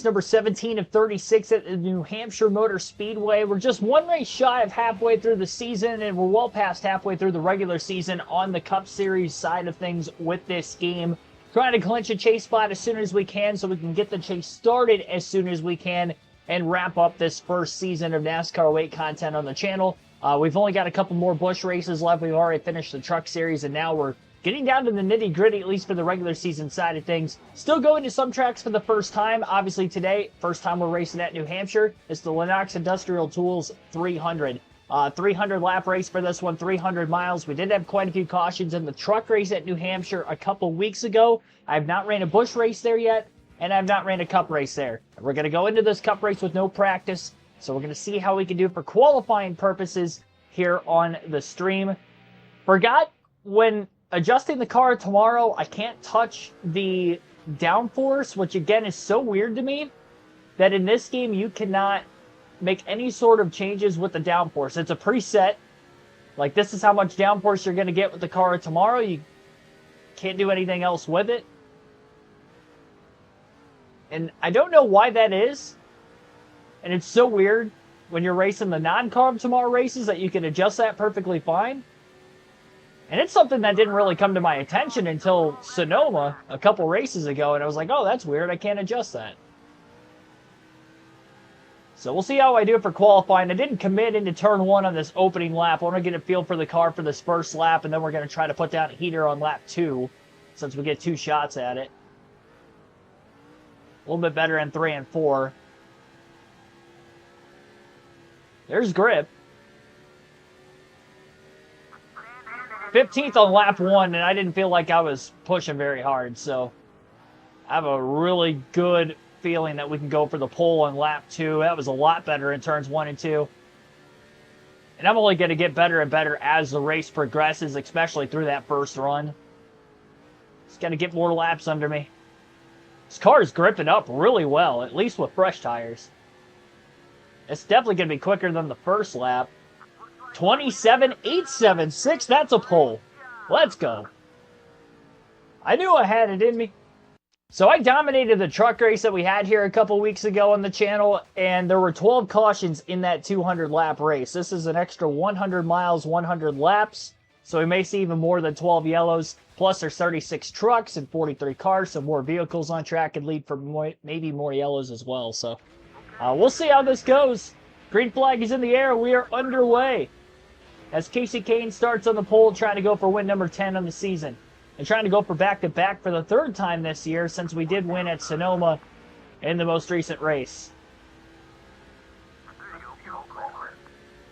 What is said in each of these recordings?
number 17 of 36 at the New Hampshire Motor Speedway. We're just one race shy of halfway through the season, and we're well past halfway through the regular season on the Cup Series side of things with this game. Trying to clinch a chase spot as soon as we can so we can get the chase started as soon as we can and wrap up this first season of NASCAR weight content on the channel. We've only got a couple more Busch races left. We've already finished the Truck Series, and now we're getting down to the nitty-gritty, at least for the regular season side of things. Still going to some tracks for the first time. Obviously today, first time we're racing at New Hampshire. It's the Lennox Industrial Tools 300. 300 lap race for this one, 300 miles. We did have quite a few cautions in the truck race at New Hampshire a couple weeks ago. I have not ran a Busch race there yet, and I have not ran a Cup race there. We're going to go into this Cup race with no practice, so we're going to see how we can do for qualifying purposes here on the stream. Forgot when adjusting the car tomorrow, I can't touch the downforce, which again is so weird to me that in this game you cannot make any sort of changes with the downforce. It's a preset. Like, this is how much downforce you're going to get with the car tomorrow. You can't do anything else with it. And I don't know why that is. And it's so weird when you're racing the non-carb tomorrow races that you can adjust that perfectly fine. And it's something that didn't really come to my attention until Sonoma a couple races ago. And I was like, oh, that's weird. I can't adjust that. So we'll see how I do it for qualifying. I didn't commit into turn one on this opening lap. I want to get a feel for the car for this first lap. And then we're going to try to put down a heater on lap 2. Since we get 2 shots at it. A little bit better in 3 and 4. There's grip. 15th on lap 1, and I didn't feel like I was pushing very hard, so I have a really good feeling that we can go for the pole on lap 2. That was a lot better in turns 1 and 2. And I'm only going to get better and better as the race progresses, especially through that first run. Just got to get more laps under me. This car is gripping up really well, at least with fresh tires. It's definitely going to be quicker than the first lap. 27.876, that's a pole. Let's go. I knew I had it in me. So I dominated the truck race that we had here a couple weeks ago on the channel, and there were 12 cautions in that 200 lap race. This is an extra 100 miles, 100 laps, so we may see even more than 12 yellows. Plus there's 36 trucks and 43 cars, so more vehicles on track could lead for maybe more yellows as well. So we'll see how this goes. Green flag is in the air. We are underway. As Casey Kane starts on the pole, trying to go for win number 10 on the season. And trying to go for back-to-back for the 3rd time this year, since we did win at Sonoma in the most recent race.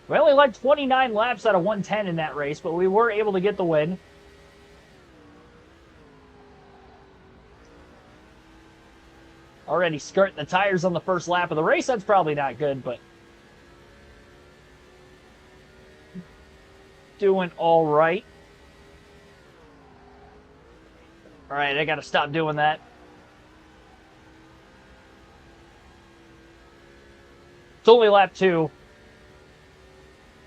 We only led 29 laps out of 110 in that race, but we were able to get the win. Already skirting the tires on the first lap of the race. That's probably not good, but doing all right. All right, I got to stop doing that. It's only lap 2.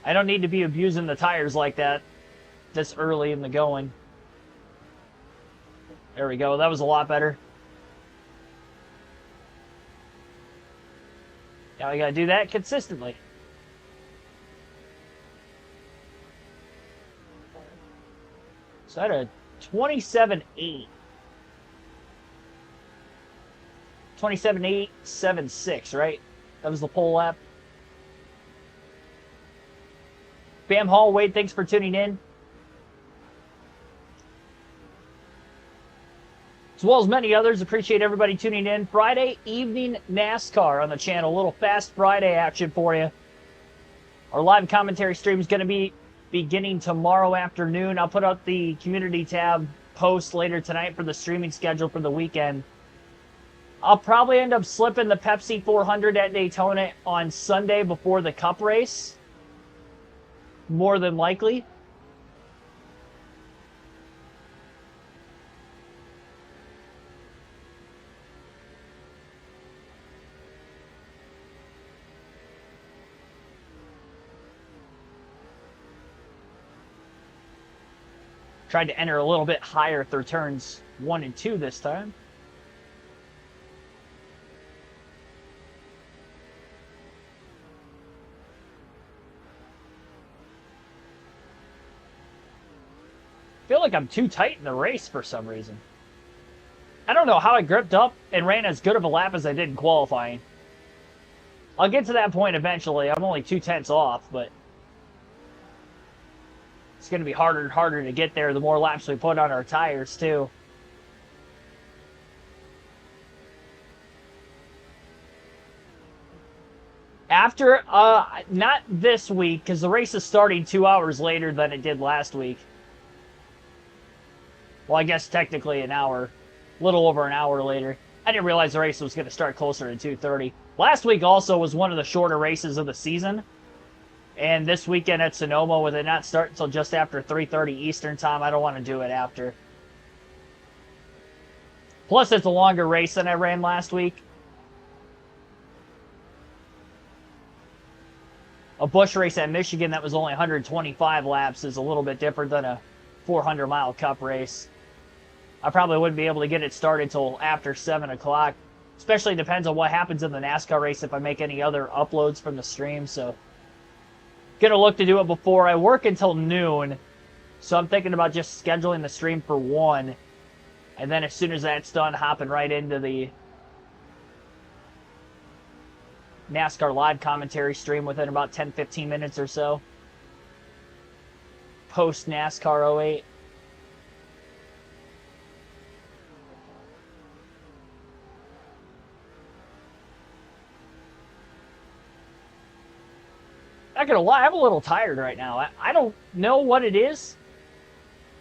I don't need to be abusing the tires like that this early in the going. There we go. That was a lot better. Now we got to do that consistently. So I had a 27.8. 27.876, right? That was the pole lap. Bam Hall, Wade, thanks for tuning in. As well as many others, appreciate everybody tuning in. Friday evening NASCAR on the channel. A little Fast Friday action for you. Our live commentary stream is going to be beginning tomorrow afternoon. I'll put out the community tab post later tonight for the streaming schedule for the weekend. I'll probably end up slipping the Pepsi 400 at Daytona on Sunday before the Cup race. More than likely. Tried to enter a little bit higher through turns 1 and 2 this time. feel like I'm too tight in the race for some reason. I don't know how I gripped up and ran as good of a lap as I did in qualifying. I'll get to that point eventually. I'm only 2/10 off, but it's going to be harder and harder to get there the more laps we put on our tires, too. After, not this week, because the race is starting 2 hours later than it did last week. Well, I guess technically an hour. A little over an hour later. I didn't realize the race was going to start closer to 2:30. Last week also was one of the shorter races of the season. And this weekend at Sonoma, with it not starting until just after 3:30 Eastern time, I don't want to do it after. Plus, it's a longer race than I ran last week. A Busch race at Michigan that was only 125 laps is a little bit different than a 400-mile Cup race. I probably wouldn't be able to get it started until after 7 o'clock. Especially depends on what happens in the NASCAR race if I make any other uploads from the stream. So, gonna look to do it before. I work until noon. So I'm thinking about just scheduling the stream for 1. And then as soon as that's done, hopping right into the NASCAR live commentary stream within about 10-15 minutes or so. Post NASCAR 08. Not gonna lie, I'm a little tired right now. I don't know what it is.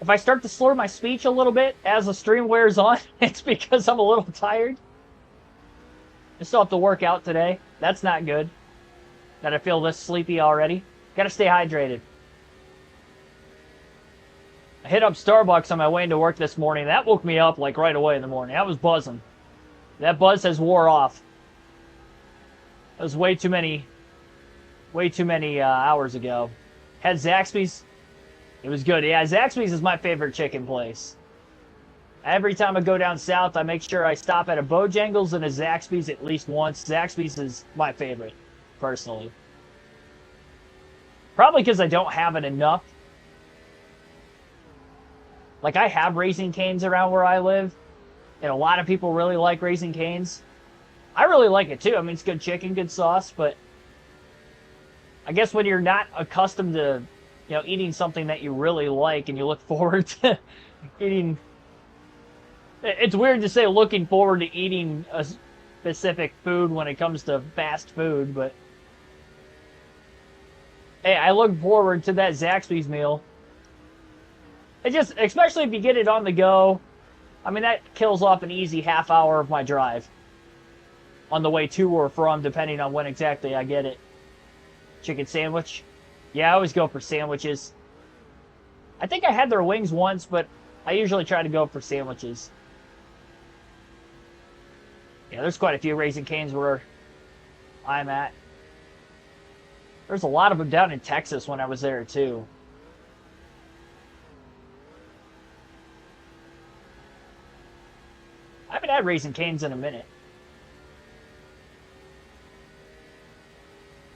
If I start to slur my speech a little bit as the stream wears on, it's because I'm a little tired. I still have to work out today. That's not good. That I feel this sleepy already. Gotta stay hydrated. I hit up Starbucks on my way into work this morning. That woke me up like right away in the morning. I was buzzing. That buzz has wore off. That was way too many hours ago. Had Zaxby's. It was good. Yeah, Zaxby's is my favorite chicken place. Every time I go down south, I make sure I stop at a Bojangles and a Zaxby's at least once. Zaxby's is my favorite, personally. Probably because I don't have it enough. Like, I have Raising Cane's around where I live, and a lot of people really like Raising Cane's. I really like it, too. I mean, it's good chicken, good sauce, but I guess when you're not accustomed to, eating something that you really like and you look forward to eating... It's weird to say looking forward to eating a specific food when it comes to fast food, but... Hey, I look forward to that Zaxby's meal. It just, especially if you get it on the go, I mean, that kills off an easy half hour of my drive. On the way to or from, depending on when exactly I get it. Chicken sandwich. Yeah, I always go for sandwiches. I think I had their wings once, but I usually try to go for sandwiches. Yeah, there's quite a few Raising Cane's where I'm at. There's a lot of them down in Texas when I was there, too. I haven't had Raising Cane's in a minute.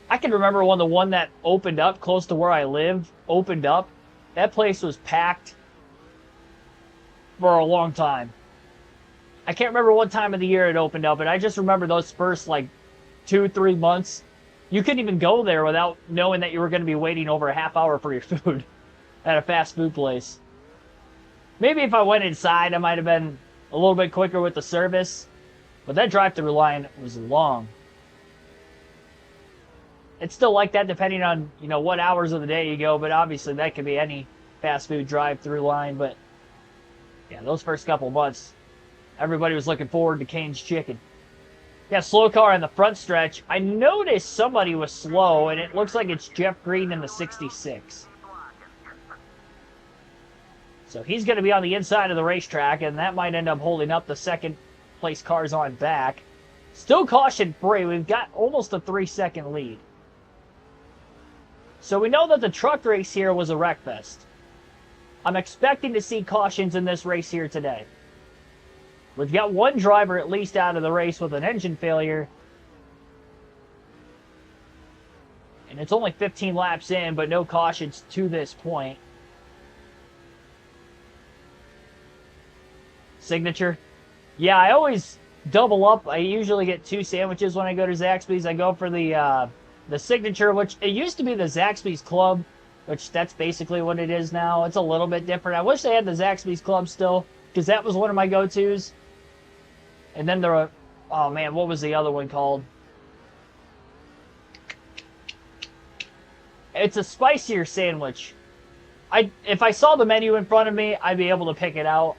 I can remember when the one that opened up close to where I live opened up. That place was packed for a long time. I can't remember what time of the year it opened up, but I just remember those first, 2-3 months. You couldn't even go there without knowing that you were going to be waiting over a half hour for your food at a fast food place. Maybe if I went inside, I might have been a little bit quicker with the service, but that drive-thru line was long. It's still like that depending on, what hours of the day you go, but obviously that could be any fast food drive-thru line, but yeah, those first couple months, everybody was looking forward to Cane's Chicken. Yeah, slow car in the front stretch. I noticed somebody was slow, and it looks like it's Jeff Green in the 66. So he's going to be on the inside of the racetrack, and that might end up holding up the second place cars on back. Still caution free. We've got almost a 3-second lead. So we know that the truck race here was a wreck fest. I'm expecting to see cautions in this race here today. We've got one driver at least out of the race with an engine failure. And it's only 15 laps in, but no cautions to this point. Signature. Yeah, I always double up. I usually get 2 sandwiches when I go to Zaxby's. I go for the Signature, which it used to be the Zaxby's Club, which that's basically what it is now. It's a little bit different. I wish they had the Zaxby's Club still, because that was one of my go-tos. And then there were, oh man, what was the other one called? It's a spicier sandwich. If I saw the menu in front of me, I'd be able to pick it out.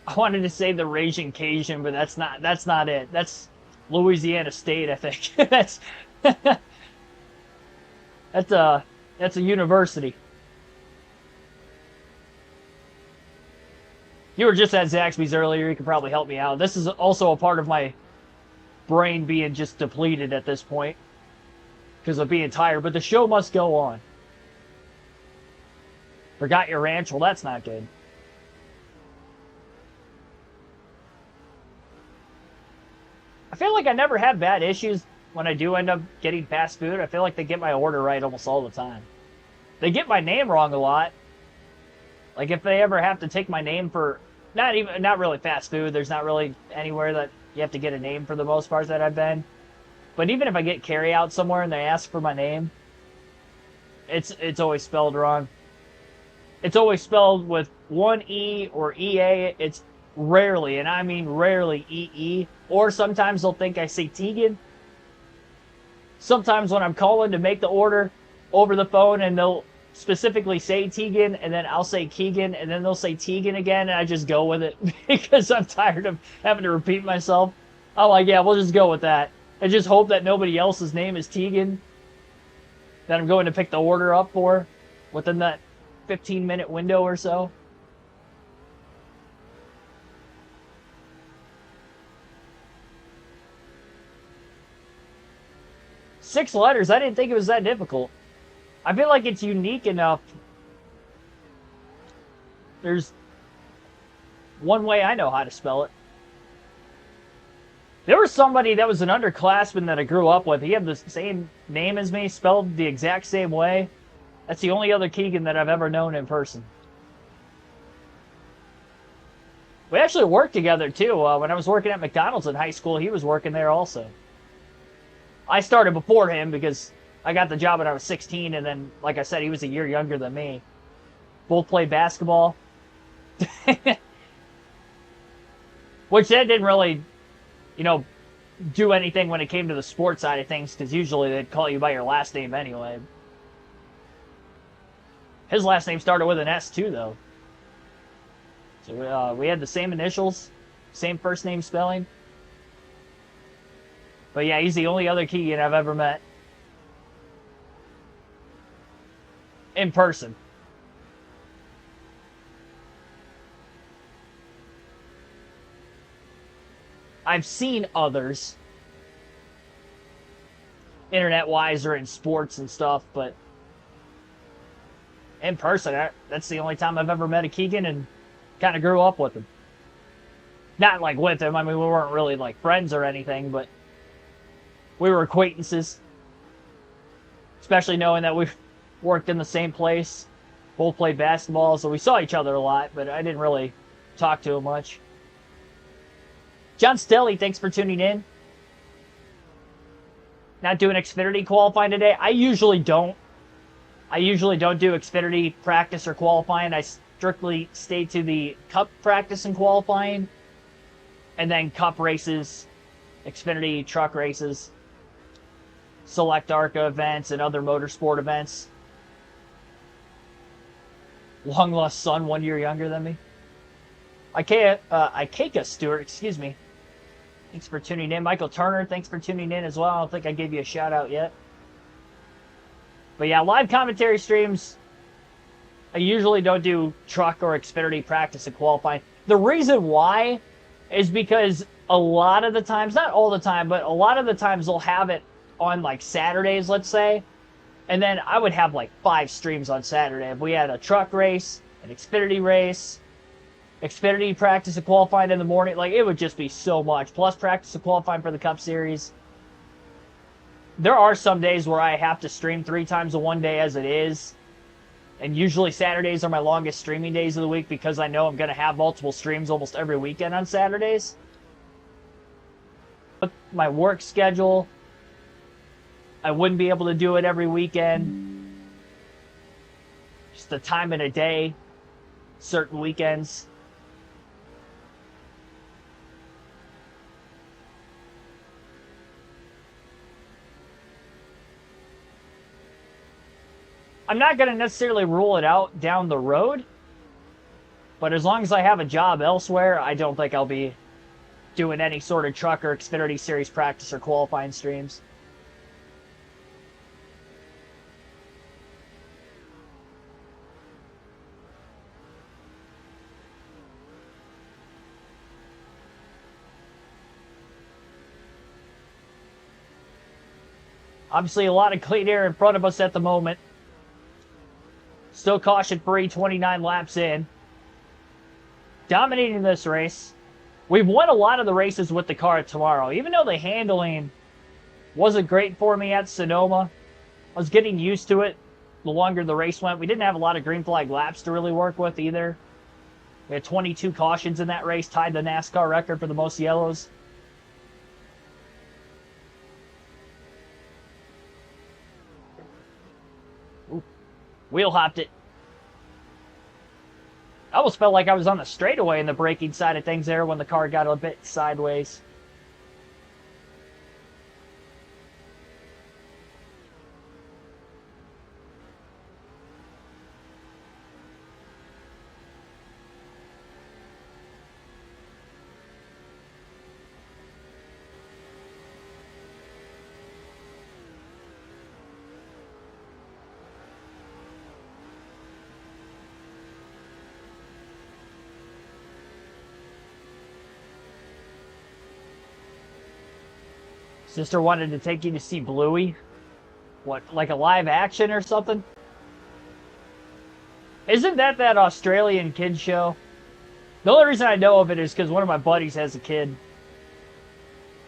I wanted to say the Raging Cajun, but that's not it. That's Louisiana State, I think. that's a university. You were just at Zaxby's earlier. You could probably help me out. This is also a part of my brain being just depleted at this point because of being tired. But the show must go on. Forgot your ranch? Well, that's not good. I feel like I never have bad issues when I do end up getting fast food. I feel like they get my order right almost all the time. They get my name wrong a lot. Like if they ever have to take my name for not really fast food. There's not really anywhere that you have to get a name for the most part that I've been. But even if I get carry out somewhere and they ask for my name, it's always spelled wrong. It's always spelled with one E or EA. It's rarely, and I mean rarely, EE. Or sometimes they'll think I say Tegan. Sometimes when I'm calling to make the order over the phone and they'll specifically say Tegan, and then I'll say Keegan, and then they'll say Tegan again, and I just go with it because I'm tired of having to repeat myself. I'm like, yeah, we'll just go with that. And just hope that nobody else's name is Tegan that I'm going to pick the order up for within that 15-minute window or so. Six letters. I didn't think it was that difficult. I feel like it's unique enough. There's one way I know how to spell it. There was somebody that was an underclassman that I grew up with. He had the same name as me, spelled the exact same way. That's the only other Keegan that I've ever known in person. We actually worked together, too. When I was working at McDonald's in high school, he was working there also. I started before him because I got the job when I was 16, and then, like I said, he was a year younger than me. Both played basketball. Which that didn't really, do anything when it came to the sports side of things, because usually they'd call you by your last name anyway. His last name started with an S, too, though. So we had the same initials, same first name spelling. But yeah, he's the only other Keegan I've ever met. In person. I've seen others. Internet-wise or in sports and stuff, but in person, that's the only time I've ever met a Keegan and kind of grew up with him. Not like with him. I mean, we weren't really like friends or anything, but we were acquaintances. Especially knowing that we worked in the same place, both played basketball, so we saw each other a lot, but I didn't really talk to him much. John Stelly, thanks for tuning in. Not doing Xfinity qualifying today. I usually don't. I usually don't do Xfinity practice or qualifying. I strictly stay to the Cup practice and qualifying, and then Cup races, Xfinity truck races, select ARCA events, and other motorsport events. Long lost son, 1 year younger than me. Ikeka Stewart, excuse me. Thanks for tuning in. Michael Turner, thanks for tuning in as well. I don't think I gave you a shout out yet. But yeah, live commentary streams, I usually don't do truck or Xfinity practice and qualifying. The reason why is because a lot of the times, not all the time, but a lot of the times they'll have it on like Saturdays, let's say. And then I would have like 5 streams on Saturday. If we had a truck race, an Xfinity race, Xfinity practice and qualifying in the morning, like it would just be so much. Plus practice and qualifying for the Cup Series. There are some days where I have to stream 3 times in one day as it is. And usually Saturdays are my longest streaming days of the week because I know I'm going to have multiple streams almost every weekend on Saturdays. But my work schedule, I wouldn't be able to do it every weekend. Just the time of the day, certain weekends. I'm not going to necessarily rule it out down the road, but as long as I have a job elsewhere, I don't think I'll be doing any sort of truck or Xfinity Series practice or qualifying streams. Obviously, a lot of clean air in front of us at the moment. Still caution-free, 29 laps in. Dominating this race. We've won a lot of the races with the car tomorrow. Even though the handling wasn't great for me at Sonoma, I was getting used to it the longer the race went. We didn't have a lot of green flag laps to really work with either. We had 22 cautions in that race, tied the NASCAR record for the most yellows. Wheel hopped it. I almost felt like I was on the straightaway in the braking side of things there when the car got a bit sideways. Sister wanted to take you to see Bluey. What, like a live action or something? Isn't that Australian kid show? The only reason I know of it is because one of my buddies has a kid.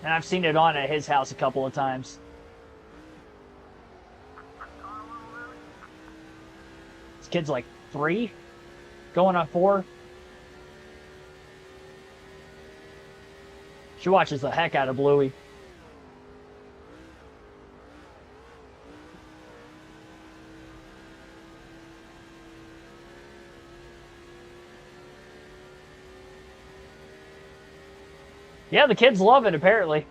And I've seen it on at his house a couple of times. This kid's like 3? Going on 4? She watches the heck out of Bluey. Yeah, the kids love it, apparently.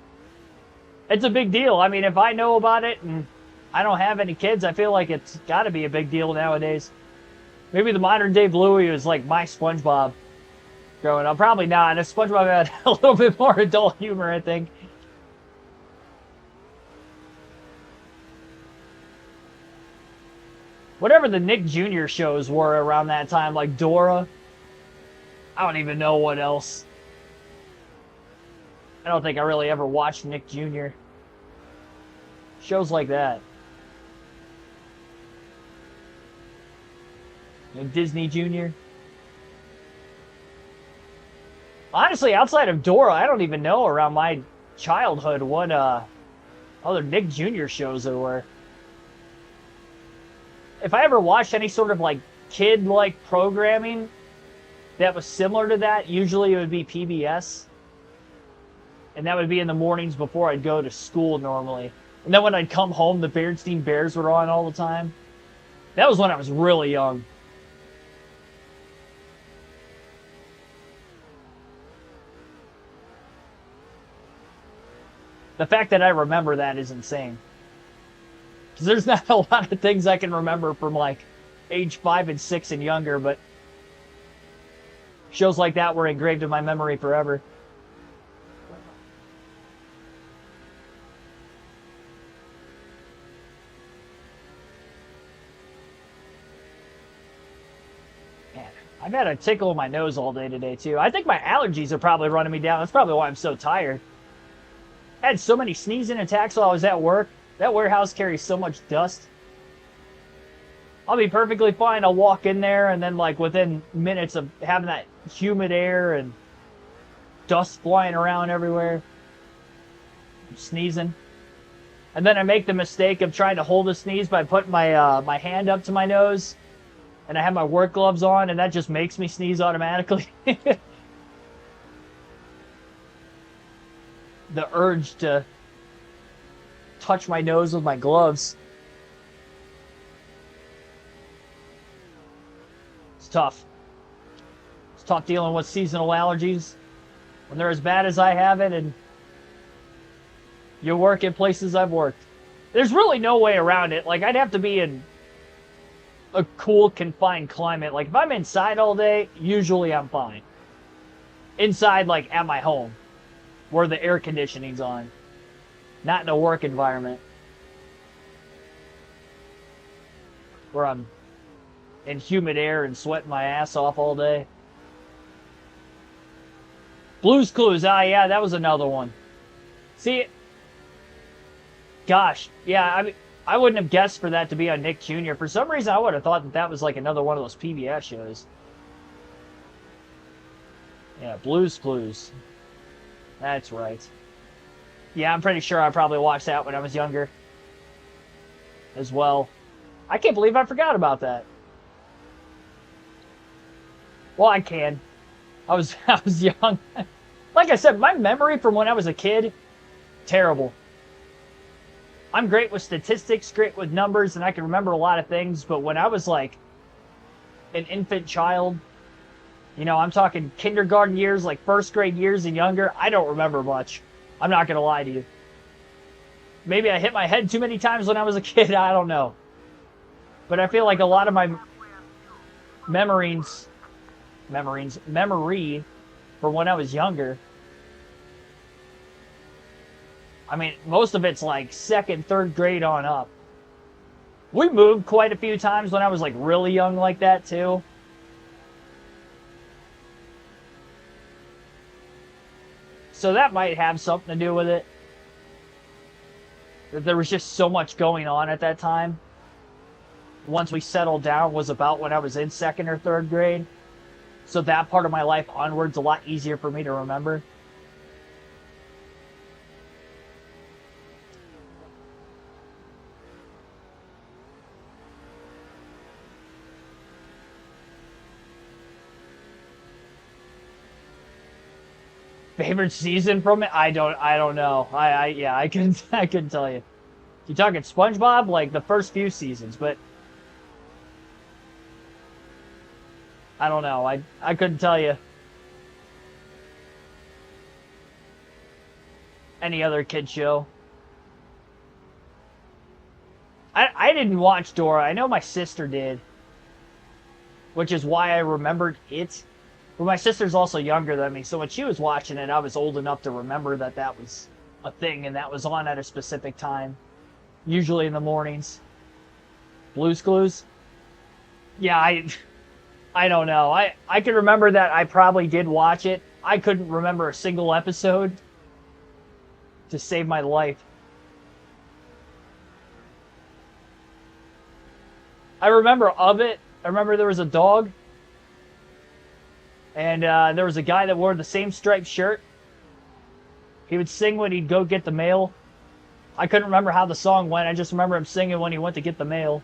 It's a big deal. I mean, if I know about it and I don't have any kids, I feel like it's got to be a big deal nowadays. Maybe the modern day Bluey was like my SpongeBob growing up. Probably not. SpongeBob had a little bit more adult humor, I think. Whatever the Nick Jr. shows were around that time, like Dora. I don't even know what else. I don't think I really ever watched Nick Jr. Shows like that. And Disney Jr. Honestly, outside of Dora, I don't even know around my childhood what other Nick Jr. shows there were. If I ever watched any sort of like kid-like programming that was similar to that, usually it would be PBS. And that would be in the mornings before I'd go to school normally. And then when I'd come home, the Berenstein Bears were on all the time. That was when I was really young. The fact that I remember that is insane. Because there's not a lot of things I can remember from like age 5 and 6 and younger, but shows like that were engraved in my memory forever. I've had a tickle in my nose all day today, too. I think my allergies are probably running me down. That's probably why I'm so tired. I had so many sneezing attacks while I was at work. That warehouse carries so much dust. I'll be perfectly fine. I'll walk in there, and then, like, within minutes of having that humid air and dust flying around everywhere, I'm sneezing. And then I make the mistake of trying to hold a sneeze by putting my hand up to my nose. and I have my work gloves on, and that just makes me sneeze automatically. The urge to touch my nose with my gloves. It's tough. It's tough dealing with seasonal allergies when they're as bad as I have it, and you work in places I've worked. There's really no way around it. Like, I'd have to be in a cool, confined climate. Like, if I'm inside all day, usually I'm fine. Inside, like, at my home, where the air conditioning's on. Not in a work environment where I'm in humid air and sweating my ass off all day. Blue's Clues. Ah, yeah, that was another one. See, gosh, yeah, I mean, I wouldn't have guessed for that to be on Nick Jr. For some reason, I would have thought that that was like another one of those PBS shows. Yeah, Blue's Clues. That's right. Yeah, I'm pretty sure I probably watched that when I was younger as well. I can't believe I forgot about that. Well, I can. I was young. Like I said, my memory from when I was a kid, terrible. I'm great with statistics, great with numbers, and I can remember a lot of things, but when I was like an infant child, you know, I'm talking kindergarten years, like first grade years and younger, I don't remember much. I'm not going to lie to you. Maybe I hit my head too many times when I was a kid, I don't know. But I feel like a lot of my memory from when I was younger, I mean, most of it's like second, third grade on up. We moved quite a few times when I was like really young like that too. So that might have something to do with it. That there was just so much going on at that time. Once we settled down was about when I was in second or third grade. So that part of my life onward's a lot easier for me to remember. Favorite season from it? I don't know. I couldn't tell you. You talking SpongeBob? Like the first few seasons, but I don't know. I couldn't tell you any other kid show. I didn't watch Dora. I know my sister did, which is why I remembered it. But my sister's also younger than me, so when she was watching it, I was old enough to remember that that was a thing and that was on at a specific time, usually in the mornings. Blue's Clues? Yeah, I don't know. I can remember that I probably did watch it. I couldn't remember a single episode to save my life. I remember of it. I remember there was a dog. And there was a guy that wore the same striped shirt. He would sing when he'd go get the mail. I couldn't remember how the song went. I just remember him singing when he went to get the mail.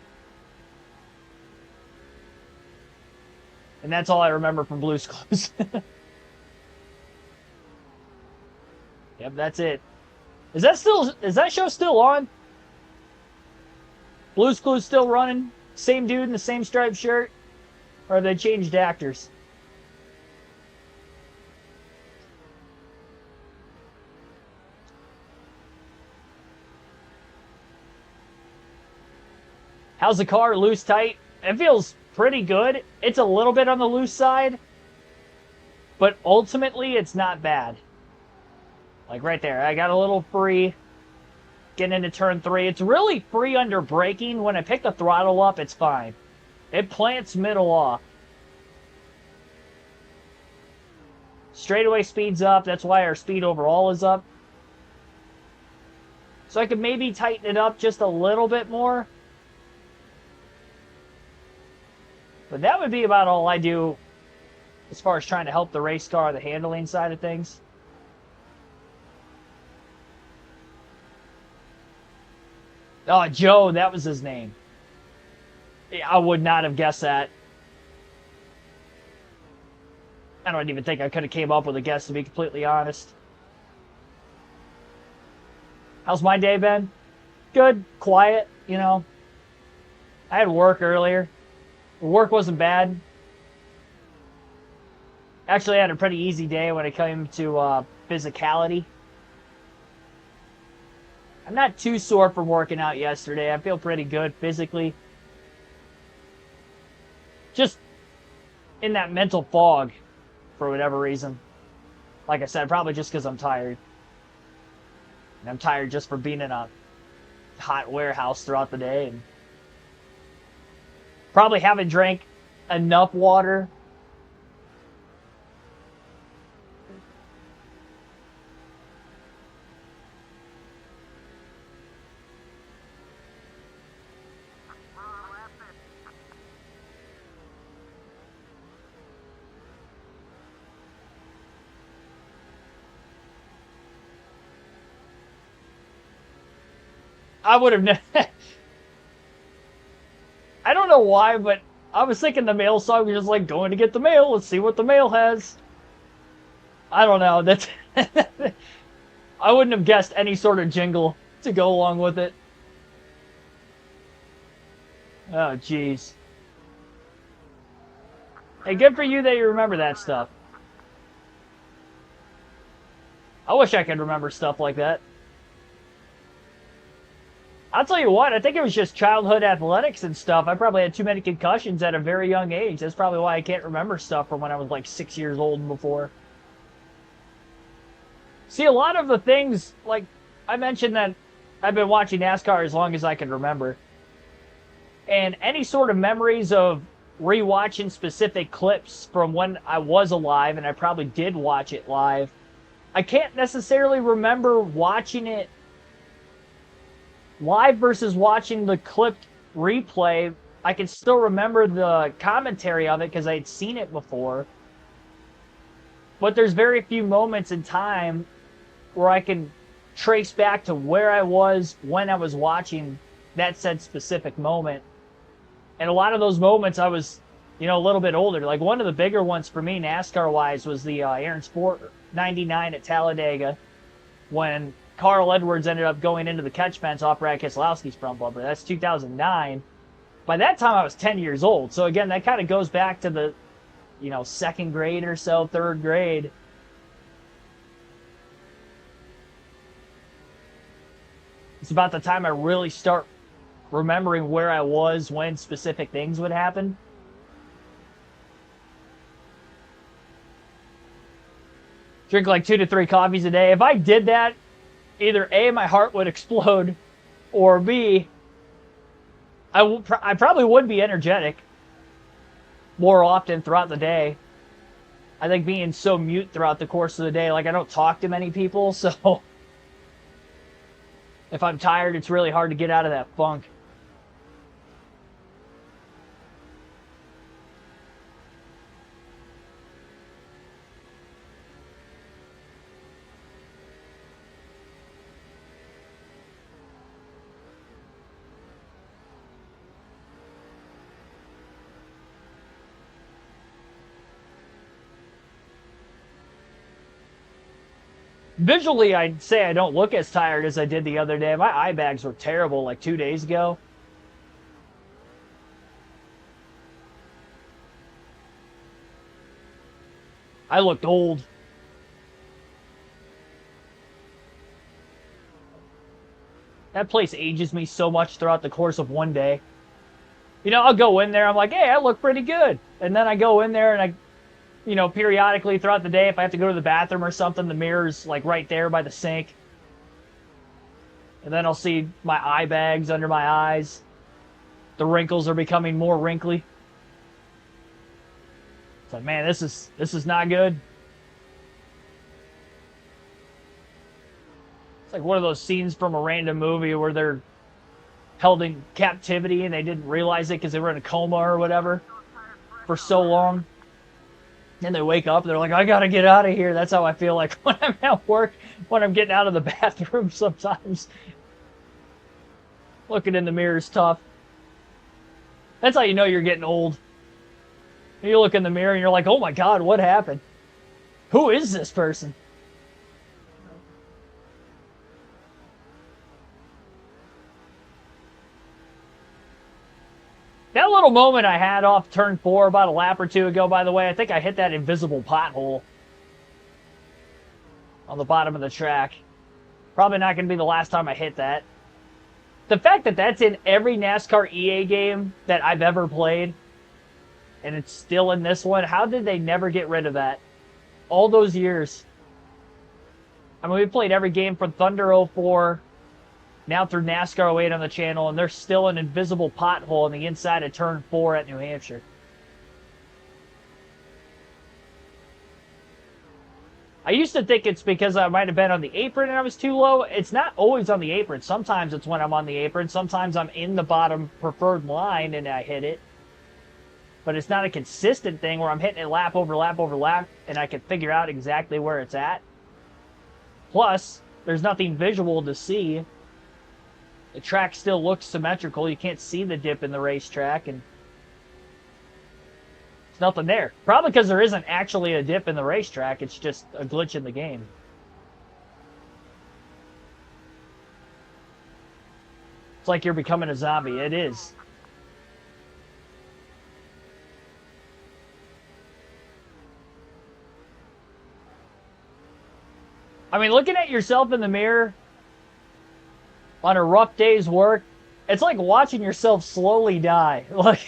And that's all I remember from Blue's Clues. Yep, that's it. Is that show still on? Blue's Clues still running? Same dude in the same striped shirt? Or have they changed actors? How's the car? Loose, tight? It feels pretty good. It's a little bit on the loose side, but ultimately it's not bad. Like right there, I got a little free getting into turn 3. It's really free under braking. When I pick the throttle up, it's fine. It plants middle off. Straightaway speeds up. That's why our speed overall is up. So I could maybe tighten it up just a little bit more. But that would be about all I do as far as trying to help the race car, the handling side of things. Oh, Joe, that was his name. I would not have guessed that. I don't even think I could have came up with a guess, to be completely honest. How's my day been? Good, quiet, you know. I had work earlier. The work wasn't bad. Actually, I had a pretty easy day when it came to physicality. I'm not too sore from working out yesterday. I feel pretty good physically. Just in that mental fog for whatever reason. Like I said, probably just because I'm tired. And I'm tired just for being in a hot warehouse throughout the day. And probably haven't drank enough water. I would have I don't know why, but I was thinking the mail song was just like going to get the mail. Let's see what the mail has. I don't know. That's I wouldn't have guessed any sort of jingle to go along with it. Oh, jeez. Hey, good for you that you remember that stuff. I wish I could remember stuff like that. I'll tell you what, I think it was just childhood athletics and stuff. I probably had too many concussions at a very young age. That's probably why I can't remember stuff from when I was like 6 years old and before. See, a lot of the things, like, I mentioned that I've been watching NASCAR as long as I can remember. And any sort of memories of rewatching specific clips from when I was alive, and I probably did watch it live, I can't necessarily remember watching it live versus watching the clipped replay. I can still remember the commentary of it because I'd seen it before. But there's very few moments in time where I can trace back to where I was when I was watching that said specific moment. And a lot of those moments I was, you know, a little bit older. Like one of the bigger ones for me, NASCAR-wise, was the Aaron Sport 99 at Talladega when Carl Edwards ended up going into the catch fence off Brad Keselowski's front bumper. That's 2009. By that time, I was 10 years old. So again, that kind of goes back to the, you know, second grade or so, third grade. It's about the time I really start remembering where I was when specific things would happen. Drink like 2 to 3 coffees a day. If I did that, either A, my heart would explode, or B, I probably would be energetic more often throughout the day. I think being so mute throughout the course of the day, like I don't talk to many people, so if I'm tired, it's really hard to get out of that funk. Visually, I'd say I don't look as tired as I did the other day. My eye bags were terrible like 2 days ago. I looked old. That place ages me so much throughout the course of one day. You know, I'll go in there, I'm like, hey, I look pretty good. And then I go in there and I, you know, periodically throughout the day, if I have to go to the bathroom or something, the mirror's like right there by the sink. And then I'll see my eye bags under my eyes. The wrinkles are becoming more wrinkly. It's like, man, this is not good. It's like one of those scenes from a random movie where they're held in captivity and they didn't realize it because they were in a coma or whatever for so long. And they wake up and they're like, I gotta get out of here. That's how I feel like when I'm at work, when I'm getting out of the bathroom sometimes. Looking in the mirror is tough. That's how you know you're getting old. You look in the mirror and you're like, oh my God, what happened? Who is this person? That little moment I had off turn 4 about a lap or two ago, by the way, I think I hit that invisible pothole on the bottom of the track. Probably not going to be the last time I hit that. The fact that that's in every NASCAR EA game that I've ever played, and it's still in this one, how did they never get rid of that? All those years. I mean, we played every game from Thunder 04, now through NASCAR 08 on the channel, and there's still an invisible pothole on the inside of turn 4 at New Hampshire. I used to think it's because I might have been on the apron and I was too low. It's not always on the apron. Sometimes it's when I'm on the apron. Sometimes I'm in the bottom preferred line and I hit it. But it's not a consistent thing where I'm hitting it lap over lap over lap and I can figure out exactly where it's at. Plus, there's nothing visual to see. The track still looks symmetrical. You can't see the dip in the racetrack, and there's nothing there. Probably because there isn't actually a dip in the racetrack. It's just a glitch in the game. It's like you're becoming a zombie. It is. I mean, looking at yourself in the mirror on a rough day's work, it's like watching yourself slowly die. Like,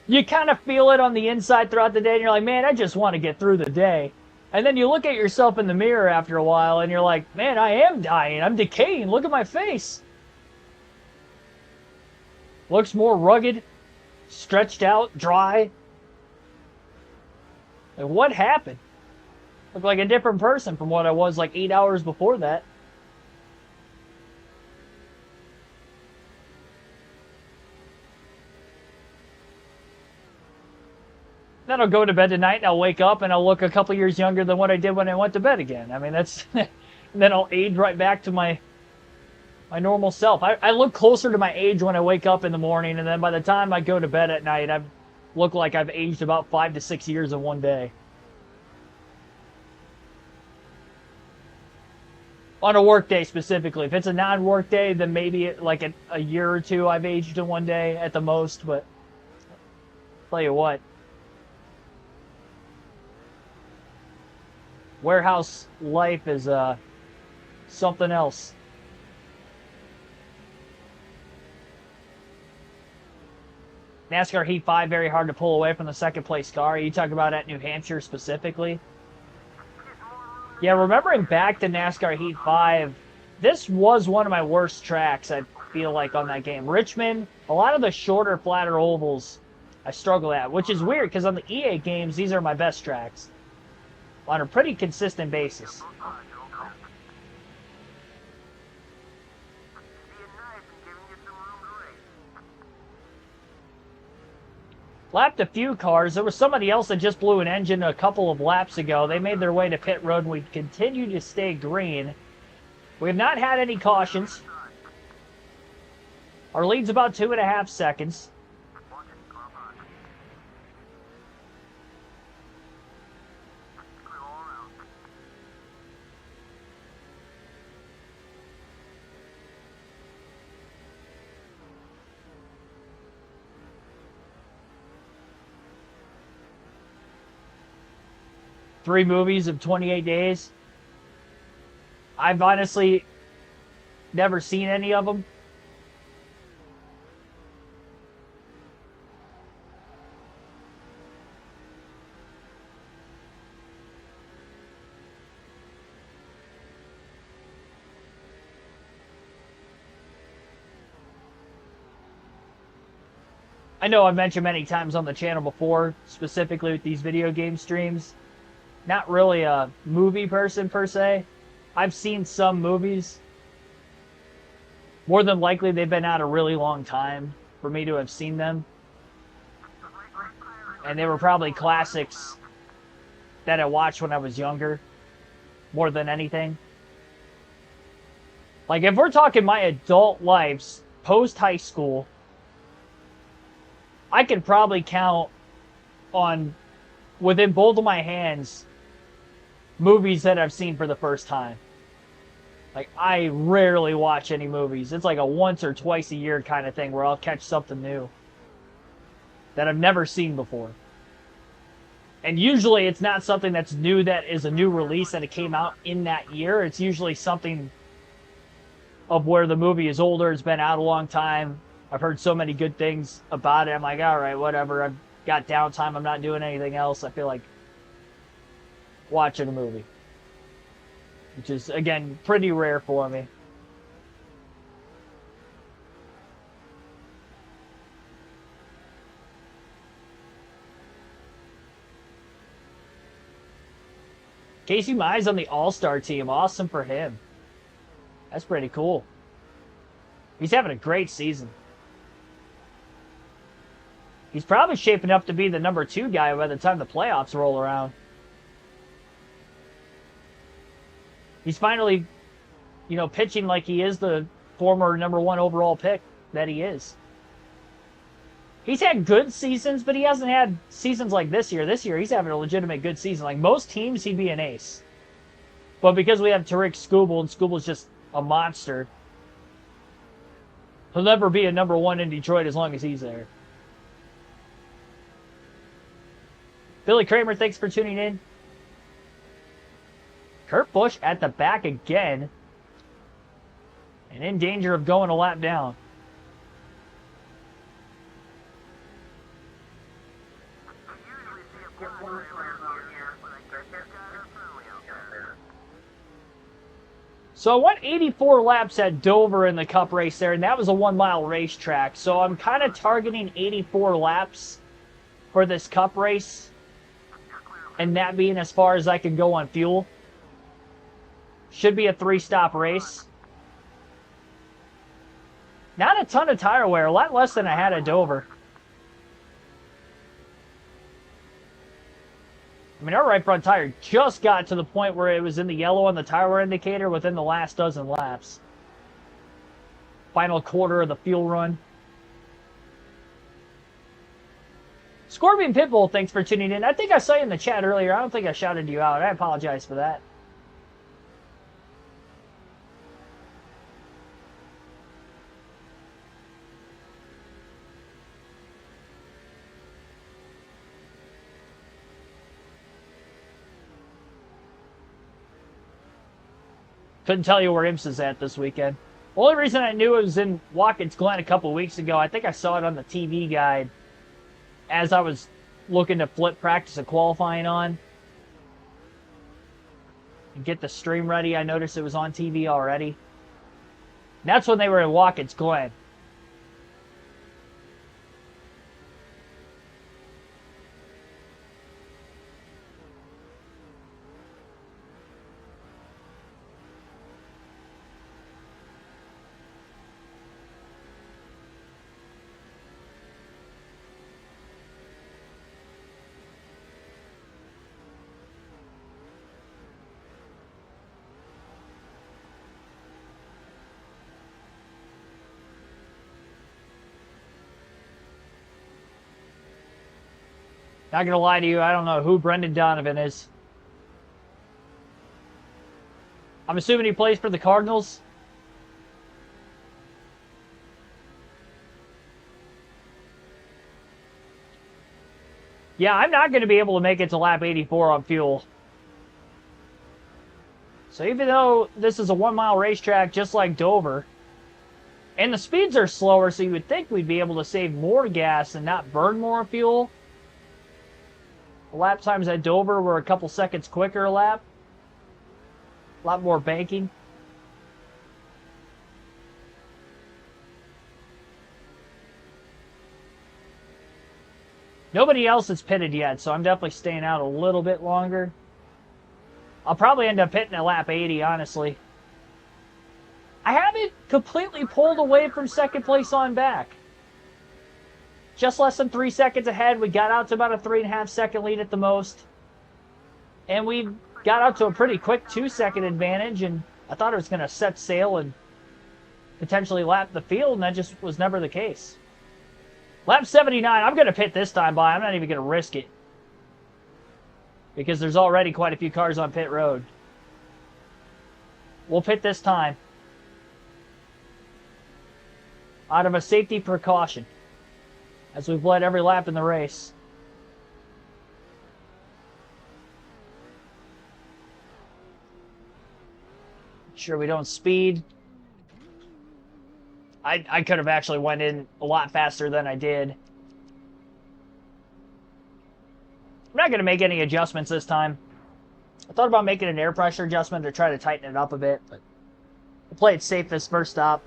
you kind of feel it on the inside throughout the day, and you're like, man, I just want to get through the day. And then you look at yourself in the mirror after a while, and you're like, man, I am dying. I'm decaying. Look at my face. Looks more rugged, stretched out, dry. Like, what happened? Look like a different person from what I was like 8 hours before that. Then I'll go to bed tonight and I'll wake up and I'll look a couple years younger than what I did when I went to bed again. I mean, that's... then I'll age right back to my normal self. I look closer to my age when I wake up in the morning, and then by the time I go to bed at night, I look like I've aged about 5 to 6 years in one day. On a work day specifically. If it's a non-work day, then maybe like a year or two I've aged in one day at the most, but tell you what. Warehouse life is something else. NASCAR Heat 5, very hard to pull away from the second place car. Are you talking about at New Hampshire specifically? Yeah, remembering back to NASCAR Heat 5, this was one of my worst tracks, I feel like, on that game. Richmond, a lot of the shorter, flatter ovals I struggle at, which is weird because on the EA games, these are my best tracks on a pretty consistent basis. Lapped a few cars. There was somebody else that just blew an engine a couple of laps ago. They made their way to pit road, and we continue to stay green. We have not had any cautions. Our lead's about 2.5 seconds. Three movies of 28 days. I've honestly never seen any of them. I know I've mentioned many times on the channel before, specifically with these video game streams. Not really a movie person per se. I've seen some movies. More than likely they've been out a really long time for me to have seen them. And they were probably classics that I watched when I was younger, more than anything. Like, if we're talking my adult lives, post-high school, I could probably count on within both of my hands movies that I've seen for the first time. Like, I rarely watch any movies. It's like a once or twice a year kind of thing where I'll catch something new that I've never seen before. And usually it's not something that's new that is a new release that it came out in that year. It's usually something of where the movie is older. It's been out a long time. I've heard so many good things about it. I'm like, all right, whatever. I've got downtime. I'm not doing anything else. I feel like watching a movie. Which is, again, pretty rare for me. Casey Mize on the All-Star team. Awesome for him. That's pretty cool. He's having a great season. He's probably shaping up to be the number 2 guy by the time the playoffs roll around. He's finally, pitching like he is the former number 1 overall pick that he is. He's had good seasons, but he hasn't had seasons like this year. This year, he's having a legitimate good season. Like most teams, he'd be an ace. But because we have Tariq Skubal, and Skubal's just a monster, he'll never be a number 1 in Detroit as long as he's there. Billy Kramer, thanks for tuning in. Kurt Busch at the back again. And in danger of going a lap down. So I went 84 laps at Dover in the Cup race there, and that was a 1-mile racetrack. So I'm kind of targeting 84 laps for this Cup race, and that being as far as I can go on fuel. Should be a 3-stop race. Not a ton of tire wear, a lot less than I had at Dover. I mean, our right front tire just got to the point where it was in the yellow on the tire wear indicator within the last dozen laps. Final quarter of the fuel run. Scorpion Pitbull, thanks for tuning in. I think I saw you in the chat earlier. I don't think I shouted you out. I apologize for that. Couldn't tell you where Imps is at this weekend. The only reason I knew it was in Watkins Glen a couple weeks ago, I think I saw it on the TV guide as I was looking to flip practice and qualifying on. And get the stream ready. I noticed it was on TV already. And that's when they were in Watkins Glen. Not gonna lie to you, I don't know who Brendan Donovan is. I'm assuming he plays for the Cardinals. Yeah, I'm not going to be able to make it to lap 84 on fuel. So even though this is a 1-mile racetrack just like Dover, and the speeds are slower, so you would think we'd be able to save more gas and not burn more fuel. The lap times at Dover were a couple seconds quicker a lap. A lot more banking. Nobody else has pitted yet, so I'm definitely staying out a little bit longer. I'll probably end up hitting at lap 80, honestly. I haven't completely pulled away from second place on back. Just less than 3 seconds ahead. We got out to about a 3.5 second lead at the most. And we got out to a pretty quick 2-second advantage, and I thought it was going to set sail and potentially lap the field, and that just was never the case. Lap 79, I'm going to pit this time by. I'm not even going to risk it. because there's already quite a few cars on pit road. We'll pit this time out of a safety precaution, as we've led every lap in the race. Sure we don't speed. I could have actually went in a lot faster than I did. I'm not going to make any adjustments this time. I thought about making an air pressure adjustment to try to tighten it up a bit, but I'll play it safe this first stop.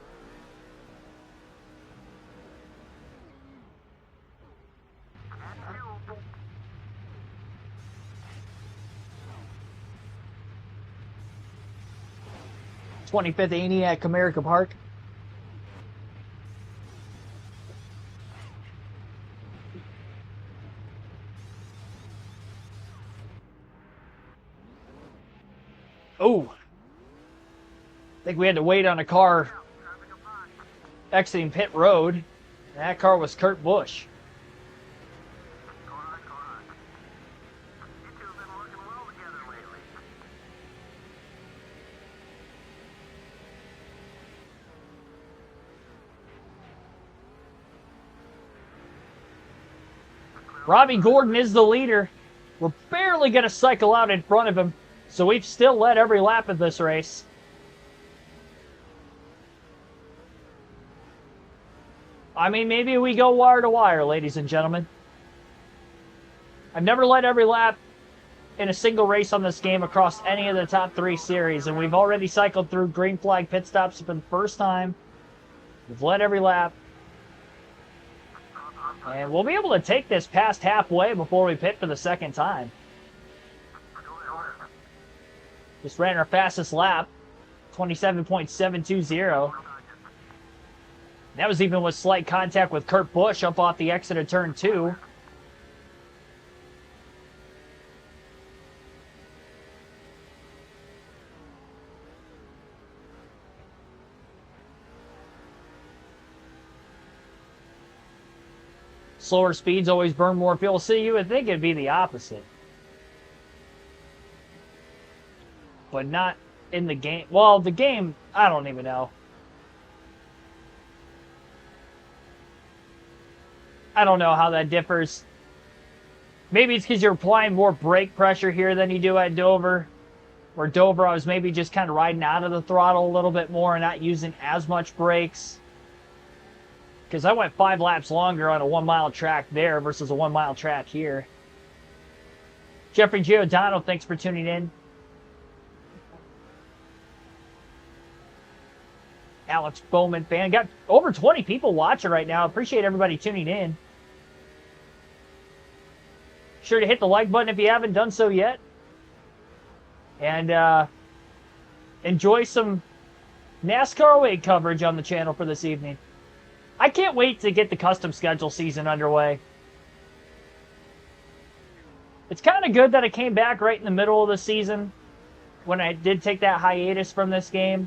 '25th Annie at Comerica Park. Oh, I think we had to wait on a car exiting pit road. That car was Kurt Busch. Robbie Gordon is the leader. We're barely going to cycle out in front of him, so we've still led every lap of this race. I mean, maybe we go wire to wire, ladies and gentlemen. I've never led every lap in a single race on this game across any of the top 3 series, and we've already cycled through green flag pit stops for the first time. We've led every lap. And we'll be able to take this past halfway before we pit for the second time. Just ran our fastest lap, 27.720. That was even with slight contact with Kurt Busch up off the exit of turn 2. Slower speeds always burn more fuel. See, you would think it'd be the opposite. But not in the game. Well, the game, I don't even know. I don't know how that differs. Maybe it's because you're applying more brake pressure here than you do at Dover. Where Dover, I was maybe just kind of riding out of the throttle a little bit more and not using as much brakes. Because I went 5 laps longer on a 1-mile track there versus a 1-mile track here. Jeffrey Giordano, thanks for tuning in. Alex Bowman fan. Got over 20 people watching right now. Appreciate everybody tuning in. Sure to hit the like button if you haven't done so yet. And enjoy some NASCAR away coverage on the channel for this evening. I can't wait to get the custom schedule season underway. It's kind of good that I came back right in the middle of the season when I did take that hiatus from this game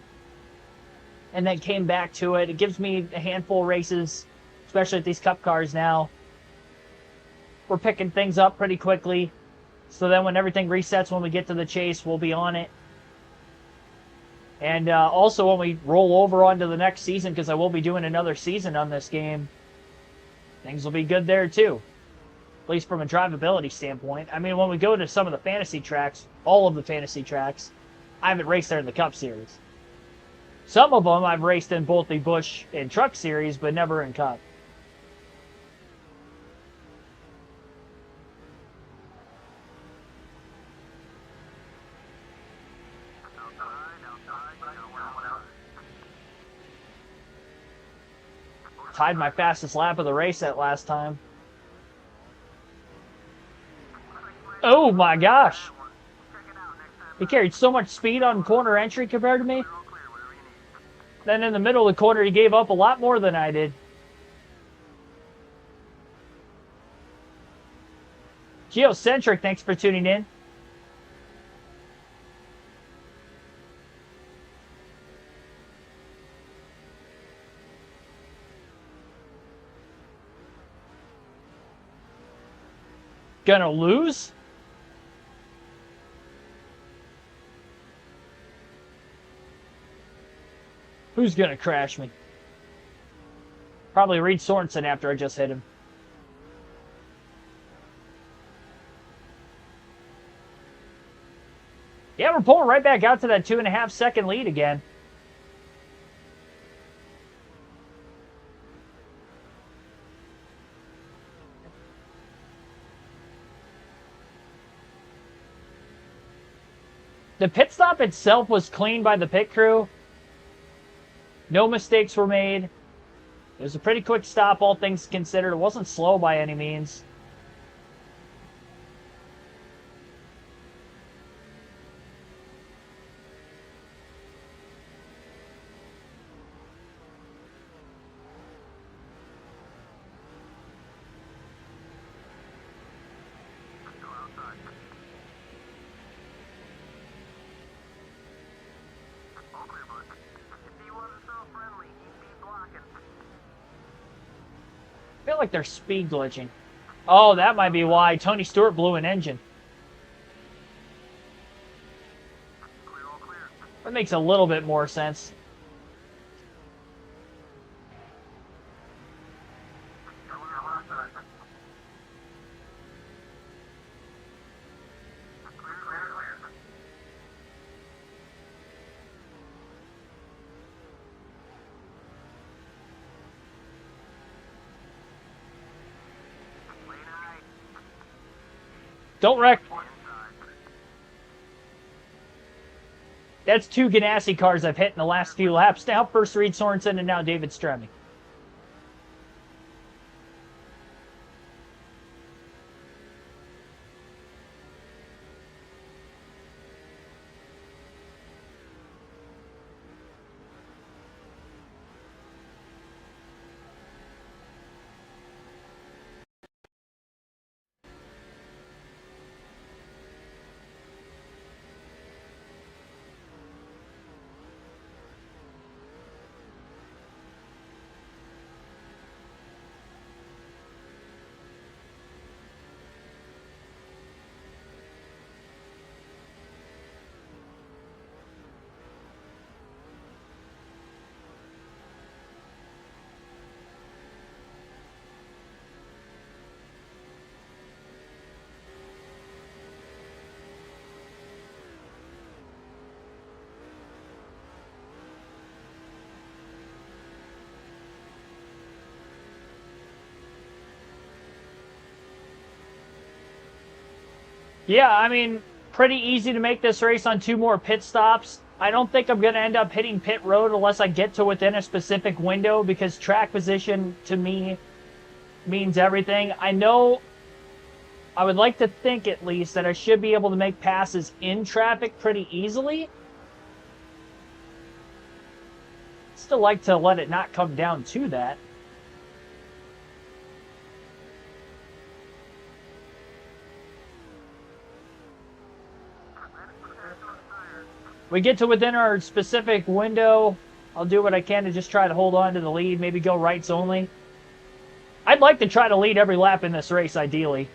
and then came back to it. It gives me a handful of races, especially with these cup cars now. We're picking things up pretty quickly, so then when everything resets, when we get to the chase, we'll be on it. And also when we roll over onto the next season, because I will be doing another season on this game, things will be good there too. At least from a drivability standpoint. I mean, when we go to some of the fantasy tracks, all of the fantasy tracks, I haven't raced there in the Cup Series. Some of them I've raced in both the Busch and Truck Series, but never in Cup. Tied my fastest lap of the race that last time. Oh my gosh. He carried so much speed on corner entry compared to me. Then in the middle of the corner, he gave up a lot more than I did. Geocentric, thanks for tuning in. Gonna lose? Who's going to crash me? Probably Reed Sorensen after I just hit him. Yeah, we're pulling right back out to that 2.5-second lead again. The pit stop itself was clean by the pit crew. No mistakes were made. It was a pretty quick stop, all things considered. It wasn't slow by any means. I feel like they're speed glitching. Oh, that might be why Tony Stewart blew an engine. That makes a little bit more sense. Don't wreck. That's 2 Ganassi cars I've hit in the last few laps. Now first Reed Sorensen and now David Stremme. Yeah, I mean, pretty easy to make this race on 2 more pit stops. I don't think I'm going to end up hitting pit road unless I get to within a specific window because track position to me means everything. I know, I would like to think at least that I should be able to make passes in traffic pretty easily. Still like to let it not come down to that. We get to within our specific window, I'll do what I can to just try to hold on to the lead, maybe go rights only. I'd like to try to lead every lap in this race, ideally.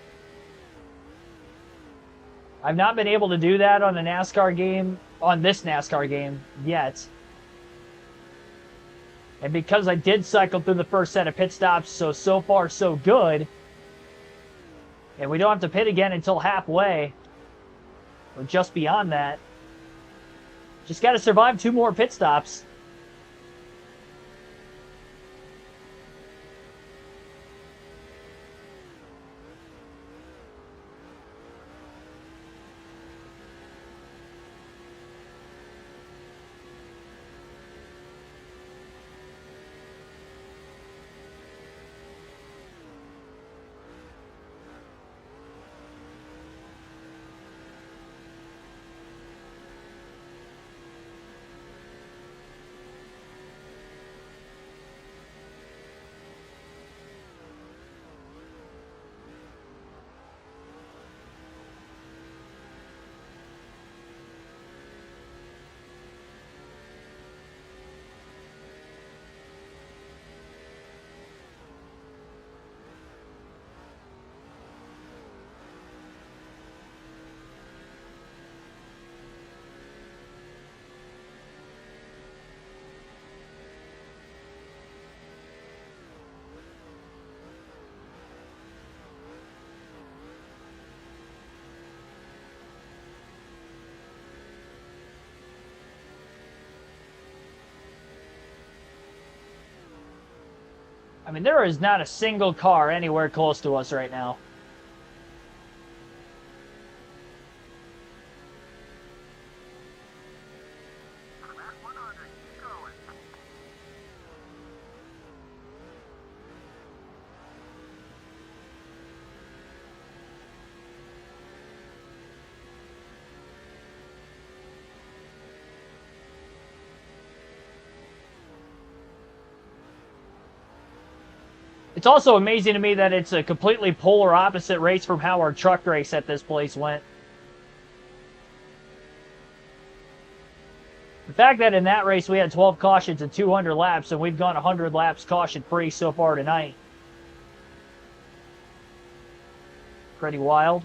I've not been able to do that on a NASCAR game, on this NASCAR game, yet. And because I did cycle through the first set of pit stops, so far so good. And we don't have to pit again until halfway, or just beyond that. Just got to survive 2 more pit stops. I mean, there is not a single car anywhere close to us right now. It's also amazing to me that it's a completely polar opposite race from how our truck race at this place went. The fact that in that race we had 12 cautions and 200 laps, and we've gone 100 laps caution-free so far tonight. Pretty wild.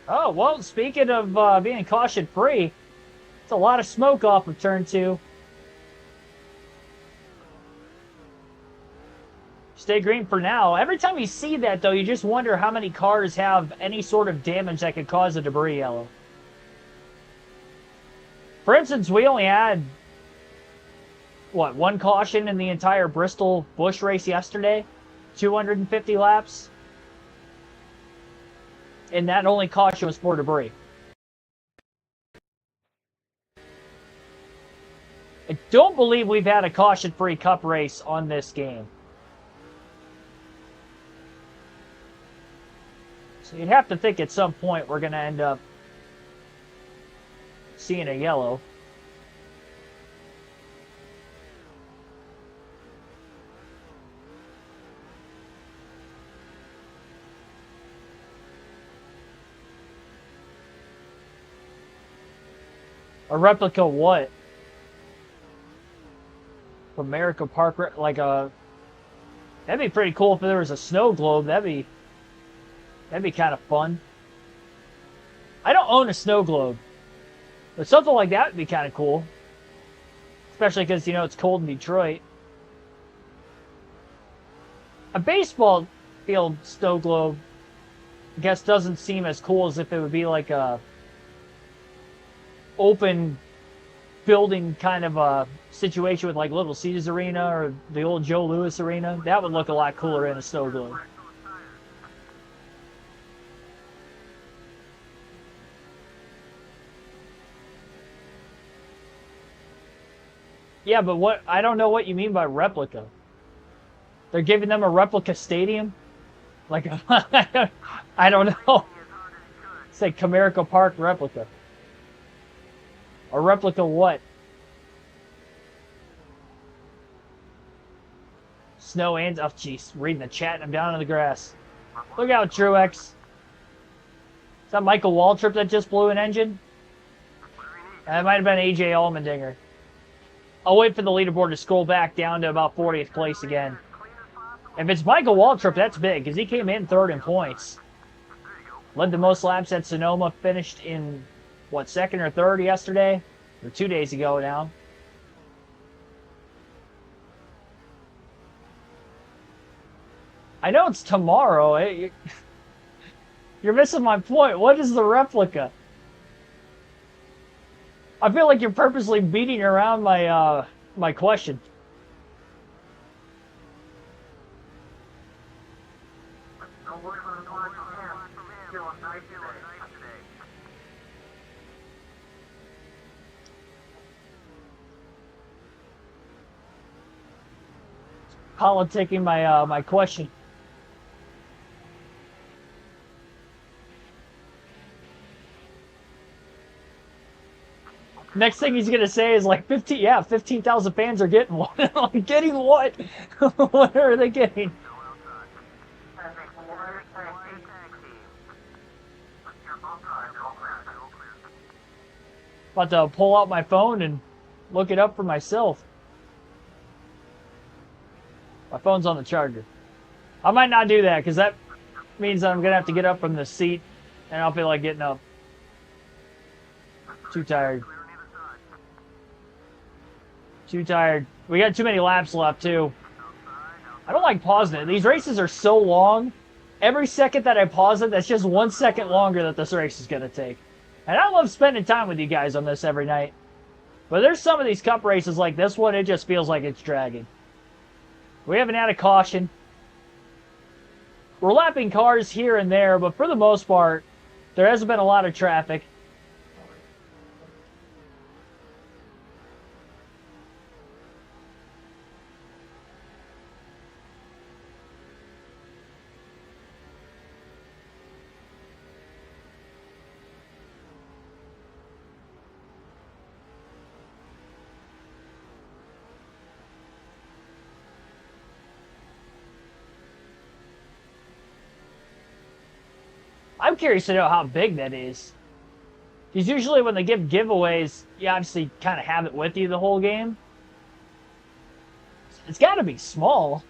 Oh, well, speaking of being caution-free, it's a lot of smoke off of turn 2. Stay green for now. Every time you see that, though, you just wonder how many cars have any sort of damage that could cause a debris yellow. For instance, we only had, what, 1 caution in the entire Bristol Busch race yesterday? 250 laps? And that only caution was for debris. I don't believe we've had a caution-free cup race on this game. So you'd have to think at some point we're going to end up seeing a yellow. A replica what? America Park, like a... That'd be pretty cool if there was a snow globe. That'd be kind of fun. I don't own a snow globe, but something like that would be kind of cool. Especially because, you know, it's cold in Detroit. A baseball field snow globe, I guess, doesn't seem as cool as if it would be like a open building kind of a situation with like Little Caesars Arena or the old Joe Louis Arena. That would look a lot cooler in a snow globe. Yeah, but what, I don't know what you mean by replica. They're giving them a replica stadium? Like, I don't know. It's like Comerica Park replica. A replica what? Snow and... Oh, jeez. Reading the chat and I'm down in the grass. Look out, Truex. Is that Michael Waltrip that just blew an engine? That might have been AJ Allmendinger. I'll wait for the leaderboard to scroll back down to about 40th place again. If it's Michael Waltrip, that's big, because he came in 3rd in points. Led the most laps at Sonoma, finished in... what, 2nd or 3rd yesterday? Or 2 days ago now. I know it's tomorrow. You're missing my point. What is the replica? I feel like you're purposely beating around my my question. Politicking my my question. Next thing he's gonna say is like 15,000 fans are getting one. I'm getting what? What are they getting? About to pull out my phone and look it up for myself. My phone's on the charger. I might not do that because that Means that I'm going to have to get up from the seat, and I don't feel like getting up. Too tired. Too tired. We got too many laps left, too. I don't like pausing it. These races are so long. Every second that I pause it, that's just 1 second longer that this race is going to take. And I love spending time with you guys on this every night. But there's some of these cup races like this one, it just feels like it's dragging. We haven't had a caution. We're lapping cars here and there, but for the most part, there hasn't been a lot of traffic. I'm curious to know how big that is. Because usually when they give giveaways, you obviously kind of have it with you the whole game. It's got to be small.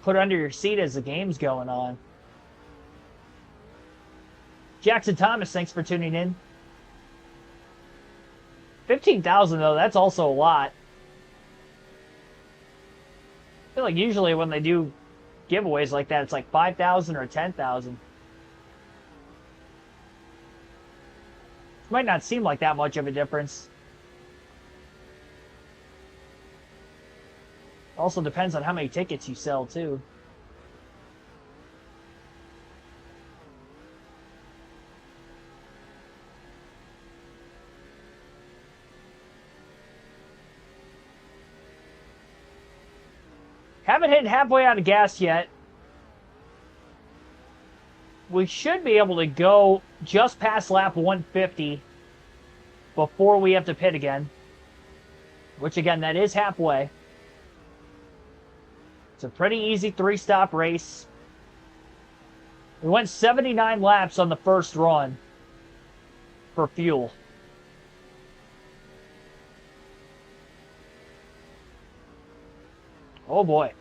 Put it under your seat as the game's going on. Jackson Thomas, thanks for tuning in. 15,000 though, that's also a lot. I feel like usually when they do giveaways like that, it's like 5,000 or 10,000. Might not seem like that much of a difference. Also depends on how many tickets you sell too. Haven't hit halfway out of gas yet. We should be able to go just past lap 150 before we have to pit again. Which again, that is halfway. It's a pretty easy 3-stop race. We went 79 laps on the first run for fuel. Oh boy.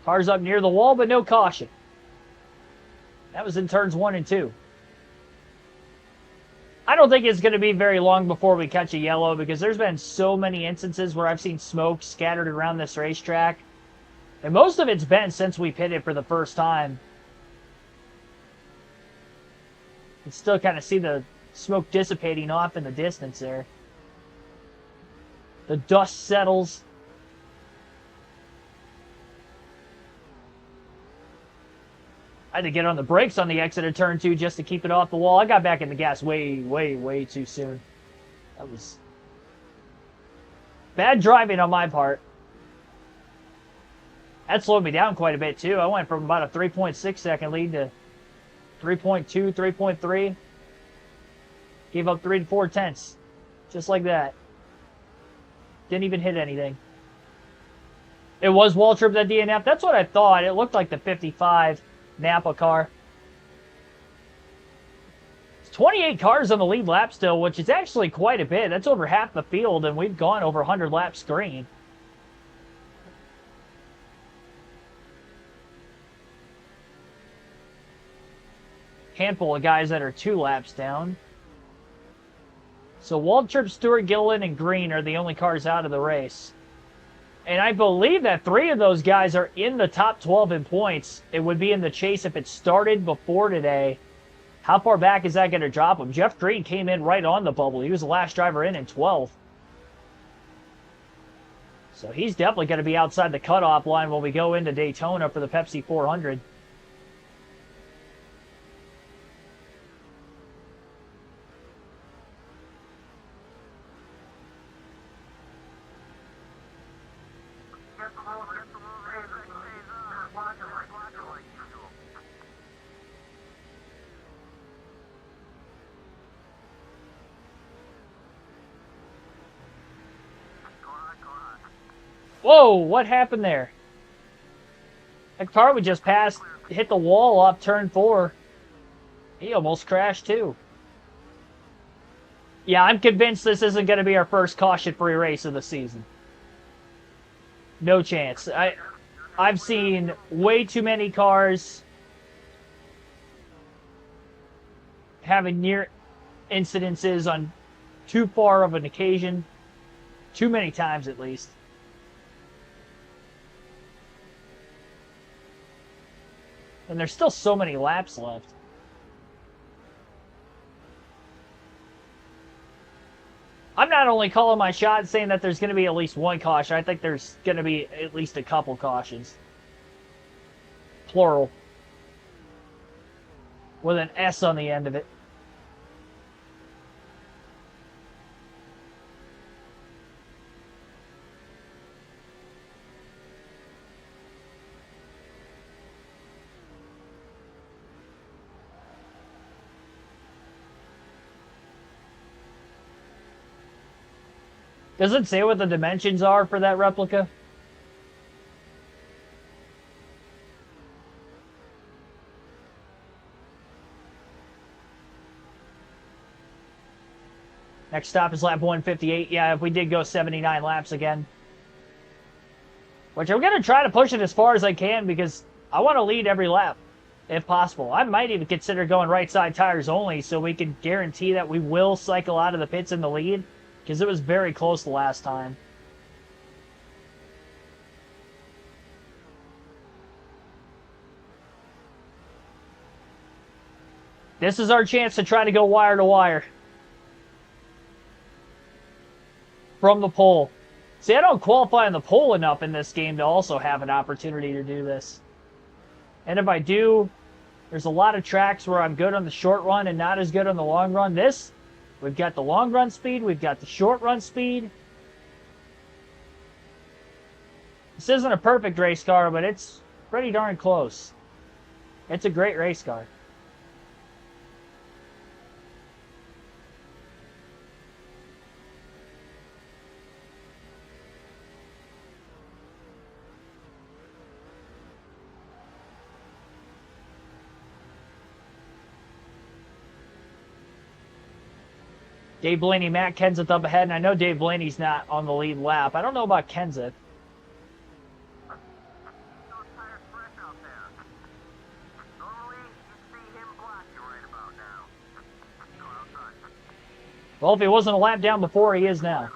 Car's up near the wall, but no caution. That was in turns 1 and 2. I don't think it's going to be very long before we catch a yellow because there's been so many instances where I've seen smoke scattered around this racetrack. And most of it's been since we pitted for the first time. You can still kind of see the smoke dissipating off in the distance there. The dust settles. I had to get on the brakes on the exit of turn 2 just to keep it off the wall. I got back in the gas way too soon. That was bad driving on my part. That slowed me down quite a bit too. I went from about a 3.6 second lead to 3.2, 3.3. Gave up 3 to 4 tenths. Just like that. Didn't even hit anything. It was Waltrip that DNF. That's what I thought. It looked like the 55 Napa car. It's 28 cars on the lead lap still, which is actually quite a bit. That's over half the field, and we've gone over 100 laps green. Handful of guys that are 2 laps down. So Waltrip, Stewart, Gilliland, and Green are the only cars out of the race. And I believe that 3 of those guys are in the top 12 in points. It would be in the chase if it started before today. How far back is that going to drop him? Jeff Green came in right on the bubble. He was the last driver in 12th. So he's definitely going to be outside the cutoff line when we go into Daytona for the Pepsi 400. Whoa, what happened there? That car we just passed hit the wall off turn 4. He almost crashed too. Yeah, I'm convinced this isn't going to be our first caution-free race of the season. No chance. I've seen way too many cars having near incidences on too far of an occasion. Too many times, at least. And there's still so many laps left. I'm not only calling my shot saying that there's going to be at least one caution. I think there's going to be at least a couple cautions. Plural. With an S on the end of it. Does it say what the dimensions are for that replica? Next stop is lap 158. Yeah, if we did go 79 laps again. Which I'm going to try to push it as far as I can because I want to lead every lap, if possible. I might even consider going right side tires only so we can guarantee that we will cycle out of the pits in the lead. Because it was very close the last time. This is our chance to try to go wire to wire. From the pole. See, I don't qualify on the pole enough in this game to also have an opportunity to do this. And if I do, there's a lot of tracks where I'm good on the short run and not as good on the long run. This, we've got the long run speed, we've got the short run speed. This isn't a perfect race car, but it's pretty darn close. It's a great race car. Dave Blaney, Matt Kenseth up ahead, and I know Dave Blaney's not on the lead lap. I don't know about Kenseth. Well, if he wasn't a lap down before, he is now.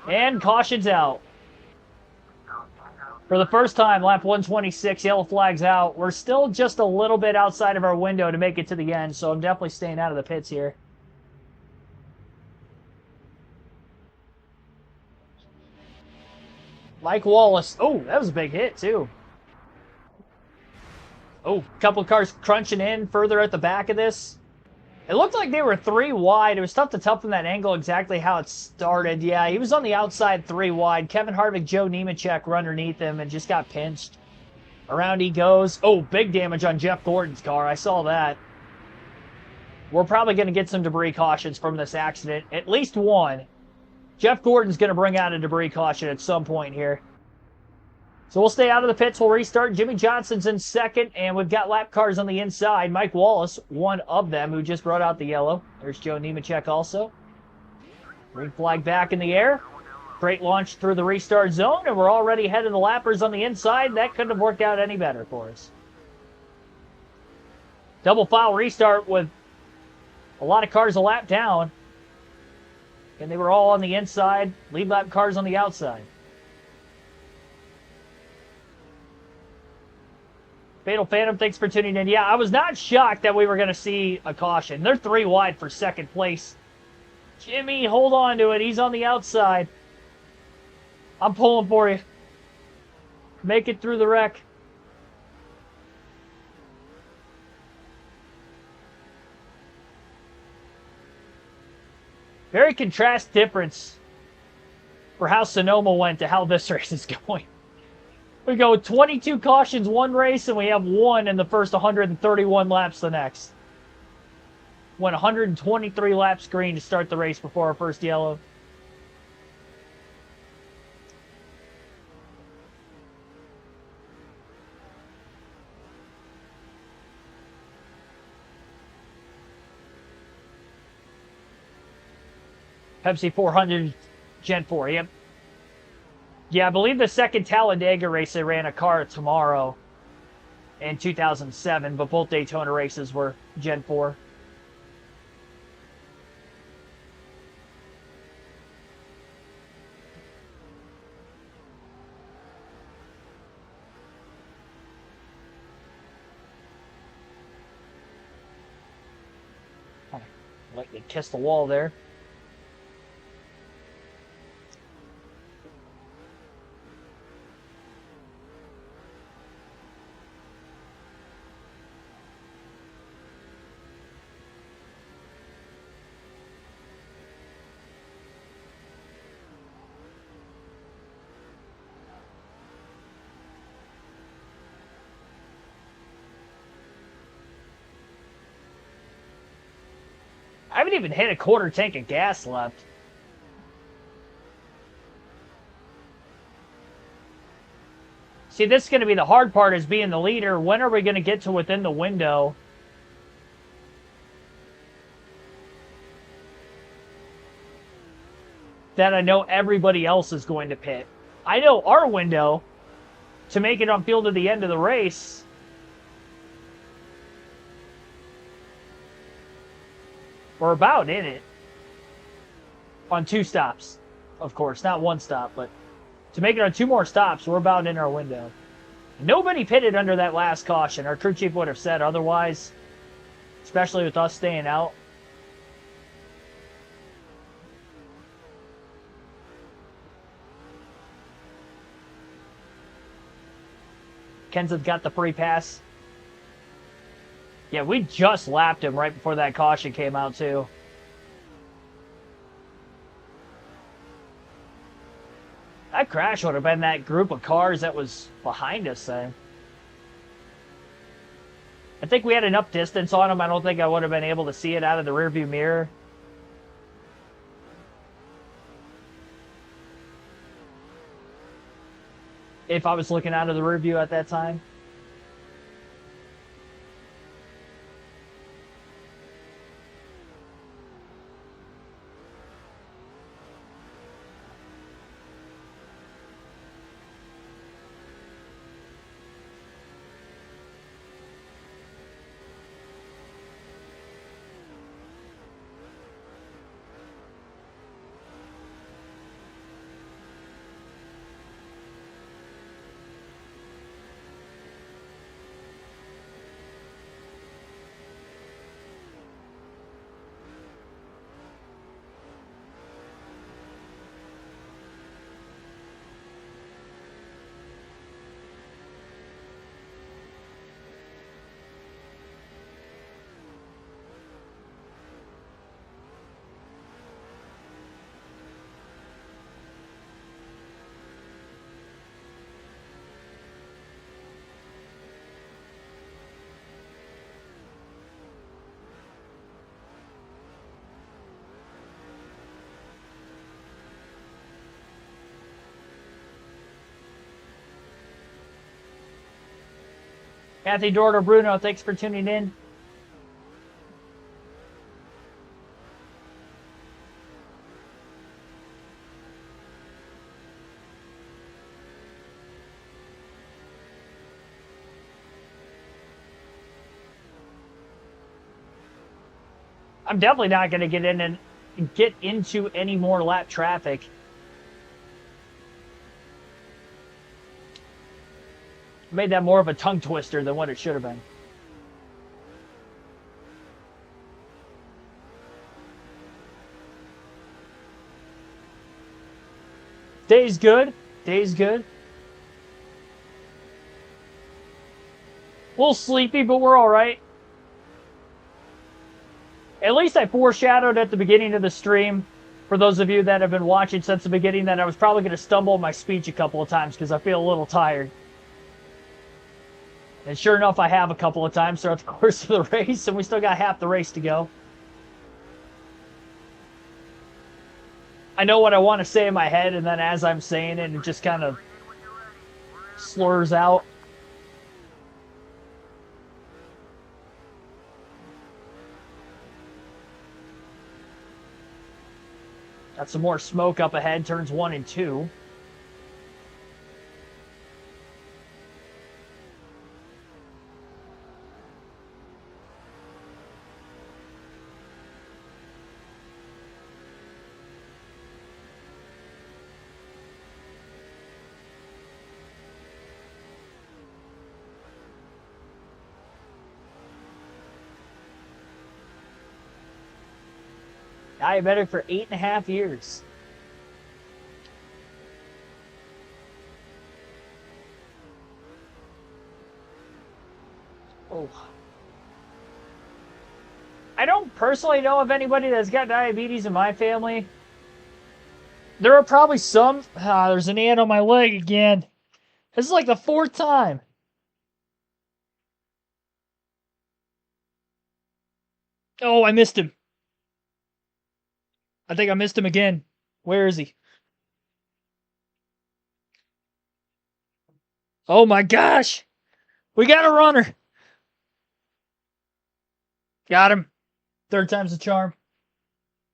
And caution's out. For the first time, lap 126, yellow flag's out. We're still just a little bit outside of our window to make it to the end, so I'm definitely staying out of the pits here. Mike Wallace. Oh, that was a big hit, too. Oh, a couple of cars crunching in further at the back of this. It looked like they were 3 wide. It was tough to tell from that angle exactly how it started. Yeah, he was on the outside 3 wide. Kevin Harvick, Joe Nemechek were underneath him and just got pinched. Around he goes. Oh, big damage on Jeff Gordon's car. I saw that. We're probably going to get some debris cautions from this accident. At least one. Jeff Gordon's going to bring out a debris caution at some point here. So we'll stay out of the pits. We'll restart. Jimmy Johnson's in second, and we've got lap cars on the inside. Mike Wallace, one of them, who just brought out the yellow. There's Joe Nemechek also. Green flag back in the air. Great launch through the restart zone, and we're already ahead of the lappers on the inside. That couldn't have worked out any better for us. Double file restart with a lot of cars a lap down. And they were all on the inside. Lead lap cars on the outside. Fatal Phantom, thanks for tuning in. Yeah, I was not shocked that we were going to see a caution. They're 3 wide for second place. Jimmy, hold on to it. He's on the outside. I'm pulling for you. Make it through the wreck. Very contrast difference for how Sonoma went to how this race is going. We go 22 cautions one race, and we have 1 in the first 131 laps the next. Went 123 laps green to start the race before our first yellow. Pepsi 400 Gen 4, yep. Yeah, I believe the second Talladega race they ran a car tomorrow in 2007, but both Daytona races were Gen 4. Like they kissed the wall there. I haven't even hit a quarter tank of gas left. See, this is going to be the hard part, is being the leader. When are we going to get to within the window? That I know everybody else is going to pit. I know our window to make it on field at the end of the race. We're about in it. On 2 stops, of course. Not 1 stop, but to make it on 2 more stops, we're about in our window. Nobody pitted under that last caution. Our crew chief would have said otherwise, especially with us staying out. Kenseth got the free pass. Yeah, we just lapped him right before that caution came out, too. That crash would have been that group of cars that was behind us then. I think we had enough distance on him. I don't think I would have been able to see it out of the rearview mirror. If I was looking out of the rearview at that time. Anthony Dordo Bruno, thanks for tuning in. I'm definitely not going to get in and get into any more lap traffic. Made that more of a tongue twister than what it should have been. Day's good. Day's good. A little sleepy, but we're all right. At least I foreshadowed at the beginning of the stream, for those of you that have been watching since the beginning, that I was probably going to stumble in my speech a couple of times because I feel a little tired. And sure enough, I have a couple of times throughout the course of the race, and we still got half the race to go. I know what I want to say in my head, and then as I'm saying it, it just kind of slurs out. Got some more smoke up ahead, turns 1 and 2. Diabetic for 8.5 years. Oh. I don't personally know of anybody that's got diabetes in my family. There are probably some. There's an ant on my leg again. This is like the 4th time. Oh, I missed him. I think I missed him again. Where is he? Oh my gosh! We got a runner! Got him. 3rd time's the charm.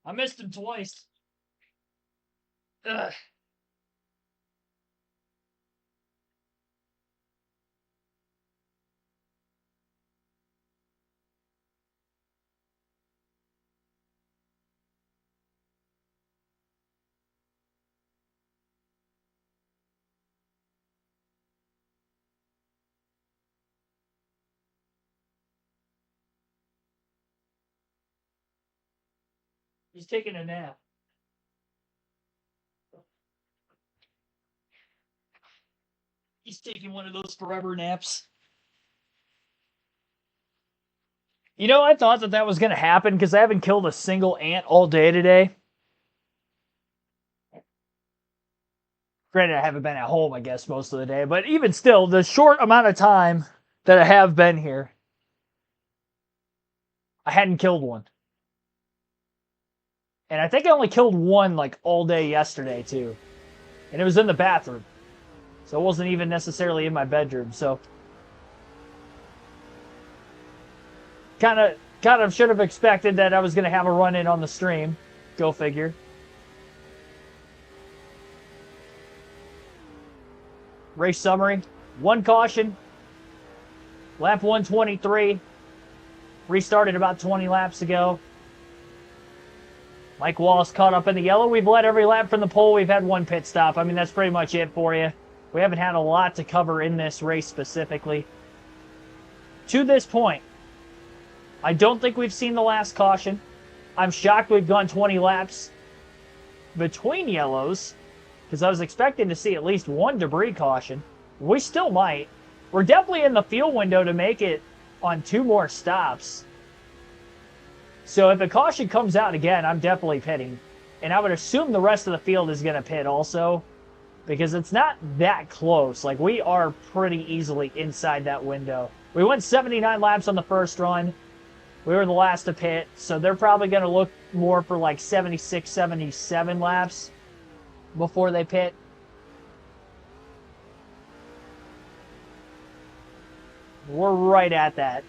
I missed him twice. Ugh. He's taking a nap. He's taking one of those forever naps. You know, I thought that was going to happen because I haven't killed a single ant all day today. Granted, I haven't been at home, I guess, most of the day. But even still, the short amount of time that I have been here, I hadn't killed one. And I think I only killed one, like, all day yesterday, too. And it was in the bathroom. So it wasn't even necessarily in my bedroom, so... Kind of should have expected that I was going to have a run-in on the stream. Go figure. Race summary. 1 caution. Lap 123. Restarted about 20 laps ago. Mike Wallace caught up in the yellow. We've led every lap from the pole. We've had 1 pit stop. I mean, that's pretty much it for you. We haven't had a lot to cover in this race specifically. To this point, I don't think we've seen the last caution. I'm shocked we've gone 20 laps between yellows, because I was expecting to see at least 1 debris caution. We still might. We're definitely in the fuel window to make it on 2 more stops. So if a caution comes out again, I'm definitely pitting. And I would assume the rest of the field is going to pit also, because it's not that close. Like, we are pretty easily inside that window. We went 79 laps on the first run. We were the last to pit, so they're probably going to look more for like 76, 77 laps before they pit. We're right at that.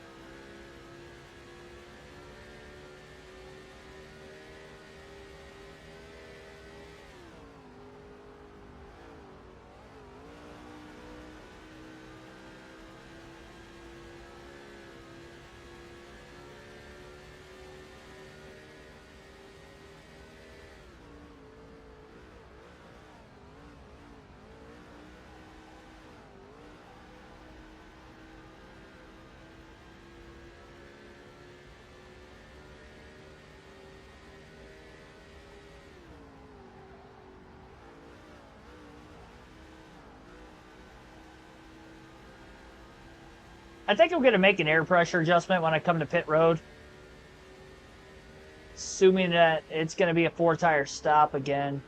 I think I'm going to make an air pressure adjustment when I come to pit road. Assuming that it's going to be a 4-tire stop again.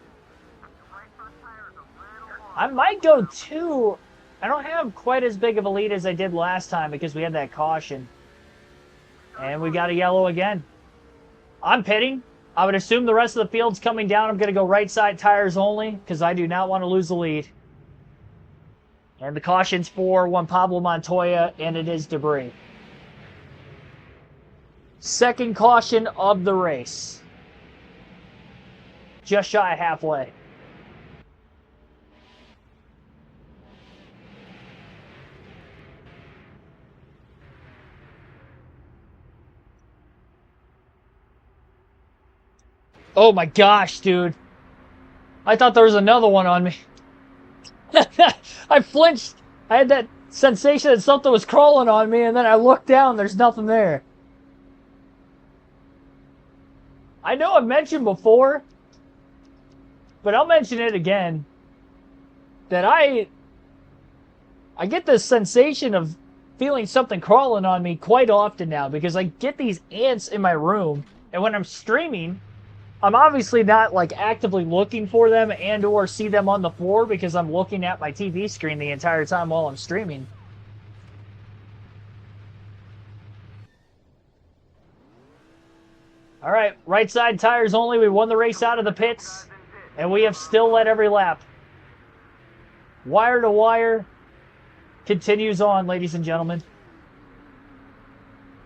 I might go 2. I don't have quite as big of a lead as I did last time because we had that caution. And we got a yellow again. I'm pitting. I would assume the rest of the field's coming down. I'm going to go right side tires only because I do not want to lose the lead. And the caution's for Juan Pablo Montoya, and it is debris. Second caution of the race. just shy of halfway. Oh my gosh, dude. I thought there was another one on me. I flinched. I had that sensation that something was crawling on me, and then I looked down, there's nothing there. I know I've mentioned before, but I'll mention it again, that I get this sensation of feeling something crawling on me quite often now, because I get these ants in my room, and when I'm streaming, I'm obviously not like actively looking for them and or see them on the floor because I'm looking at my TV screen the entire time while I'm streaming. All right, right side tires only. We won the race out of the pits, and we have still led every lap. Wire to wire continues on, ladies and gentlemen.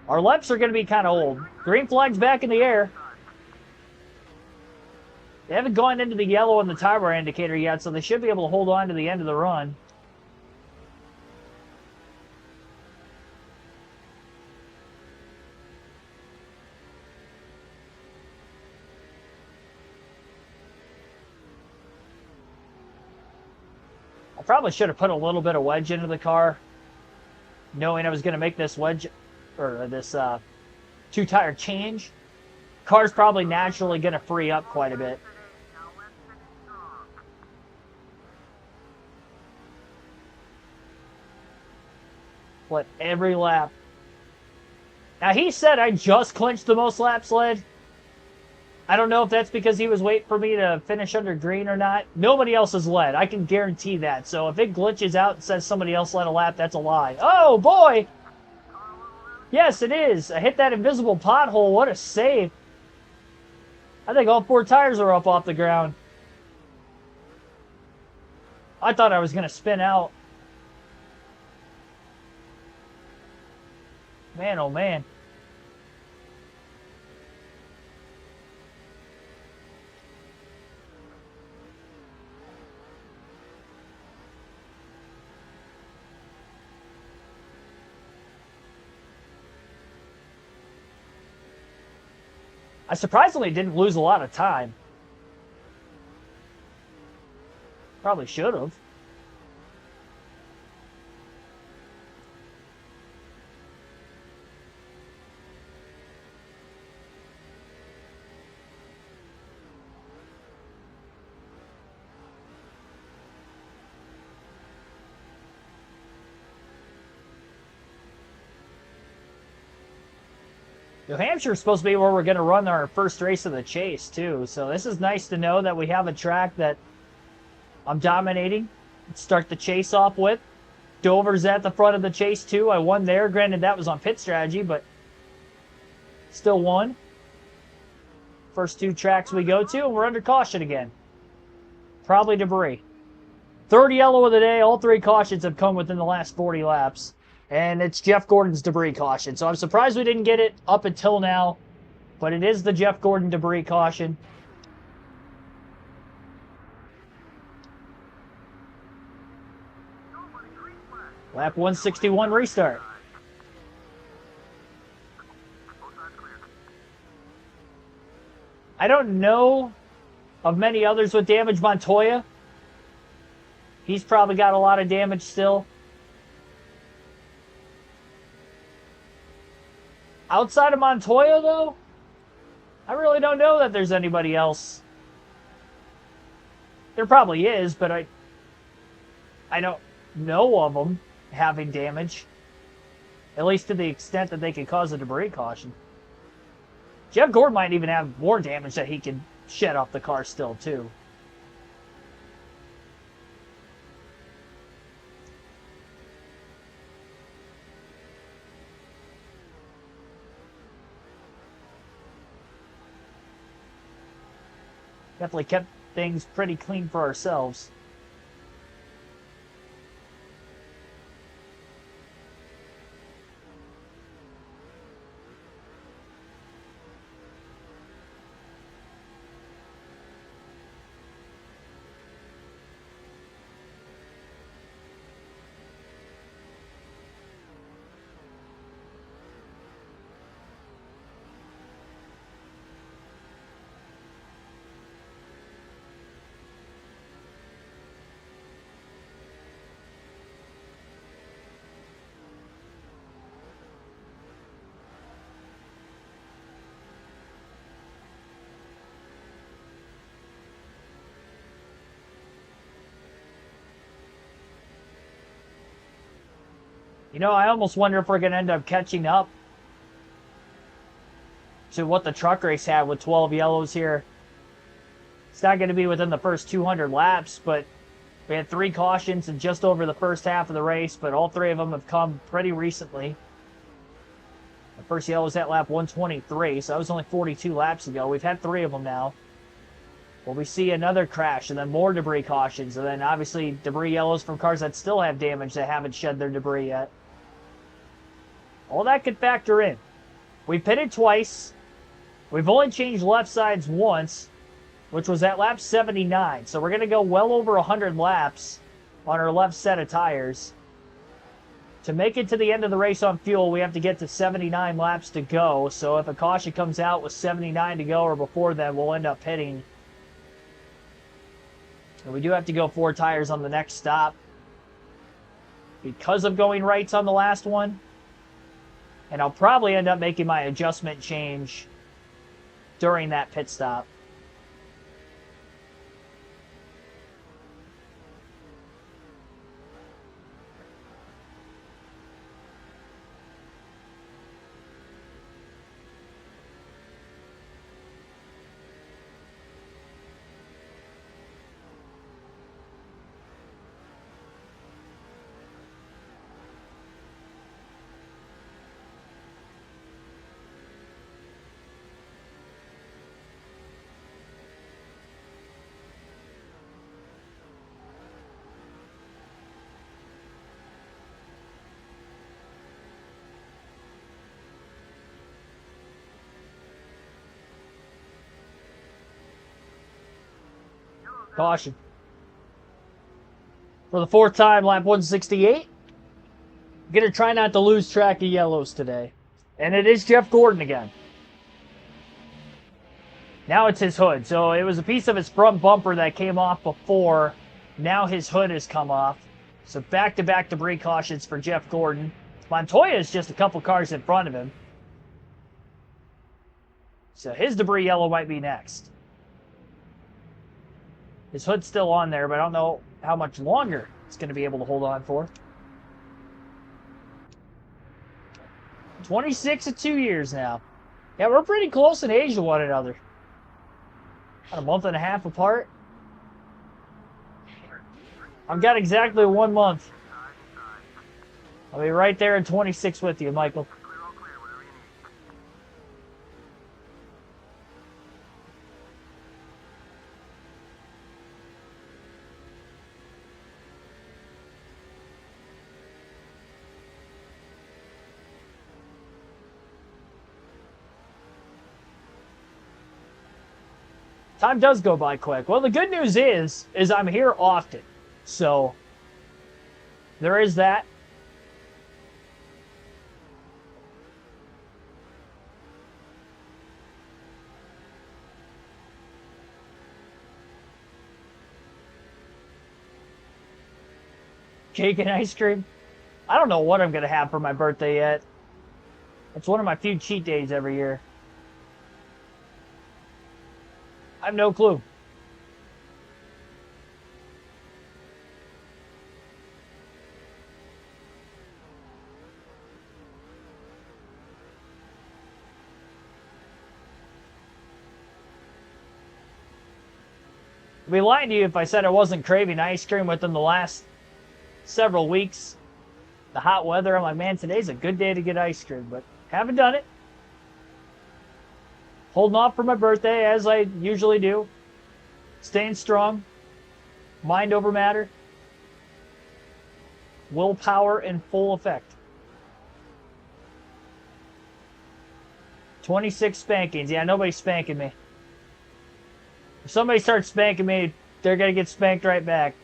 Our laps are going to be kind of old. Green flag's back in the air. They haven't gone into the yellow on the tire indicator yet, so they should be able to hold on to the end of the run. I probably should have put a little bit of wedge into the car, knowing I was going to make this wedge, or this two-tire change. Car's probably naturally going to free up quite a bit. Split every lap. Now, he said I just clinched the most laps led. I don't know if that's because he was waiting for me to finish under green or not. Nobody else has led. I can guarantee that. So if it glitches out and says somebody else led a lap, that's a lie. Oh, boy! Yes, it is. I hit that invisible pothole. What a save. I think all four tires are up off the ground. I thought I was going to spin out. Man, oh man. I surprisingly didn't lose a lot of time. Probably should have. New Hampshire is supposed to be where we're going to run our first race of the chase, too. So this is nice to know that we have a track that I'm dominating. Let's start the chase off with. Dover's at the front of the chase, too. I won there. Granted, that was on pit strategy, but still won. First two tracks we go to, and we're under caution again. Probably debris. Third yellow of the day. All three cautions have come within the last 40 laps. And it's Jeff Gordon's debris caution. So I'm surprised we didn't get it up until now. But it is the Jeff Gordon debris caution. Lap 161 restart. I don't know of many others with damage. Montoya, he's probably got a lot of damage still. Outside of Montoya, though, I really don't know that there's anybody else. There probably is, but I don't know of them having damage. At least to the extent that they could cause a debris caution. Jeff Gordon might even have more damage that he could shed off the car still, too. Definitely kept things pretty clean for ourselves. You know, I almost wonder if we're going to end up catching up to what the truck race had with 12 yellows here. It's not going to be within the first 200 laps, but we had 3 cautions in just over the first half of the race, but all 3 of them have come pretty recently. The first yellow was at lap 123, so that was only 42 laps ago. We've had 3 of them now. Well, we see another crash, and then more debris cautions, and then obviously debris yellows from cars that still have damage that haven't shed their debris yet. All that could factor in. We pitted twice. We've only changed left sides once, which was at lap 79. So we're going to go well over 100 laps on our left set of tires. To make it to the end of the race on fuel, we have to get to 79 laps to go. So if a caution comes out with 79 to go or before then, we'll end up pitting. And we do have to go 4 tires on the next stop because of going rights on the last one. And I'll probably end up making my adjustment change during that pit stop. Caution. For the 4th time, lap 168. Gonna try not to lose track of yellows today. And it is Jeff Gordon again. Now it's his hood. So it was a piece of his front bumper that came off before. Now his hood has come off. So back-to-back debris cautions for Jeff Gordon. Montoya is just a couple cars in front of him. So his debris yellow might be next. His hood's still on there, but I don't know how much longer it's going to be able to hold on for. 26 of 2 years now. Yeah, we're pretty close in age to one another. About a month and a half apart. I've got exactly 1 month. I'll be right there in 26 with you, Michael. Time does go by quick. Well, the good news is I'm here often. So, there is that. Cake and ice cream. I don't know what I'm going to have for my birthday yet. It's one of my few cheat days every year. I have no clue. I'd be lying to you if I said I wasn't craving ice cream within the last several weeks. The hot weather, I'm like, man, today's a good day to get ice cream, but haven't done it. Holding off for my birthday, as I usually do. Staying strong. Mind over matter. Willpower in full effect. 26 spankings. Yeah, nobody's spanking me. If somebody starts spanking me, they're going to get spanked right back.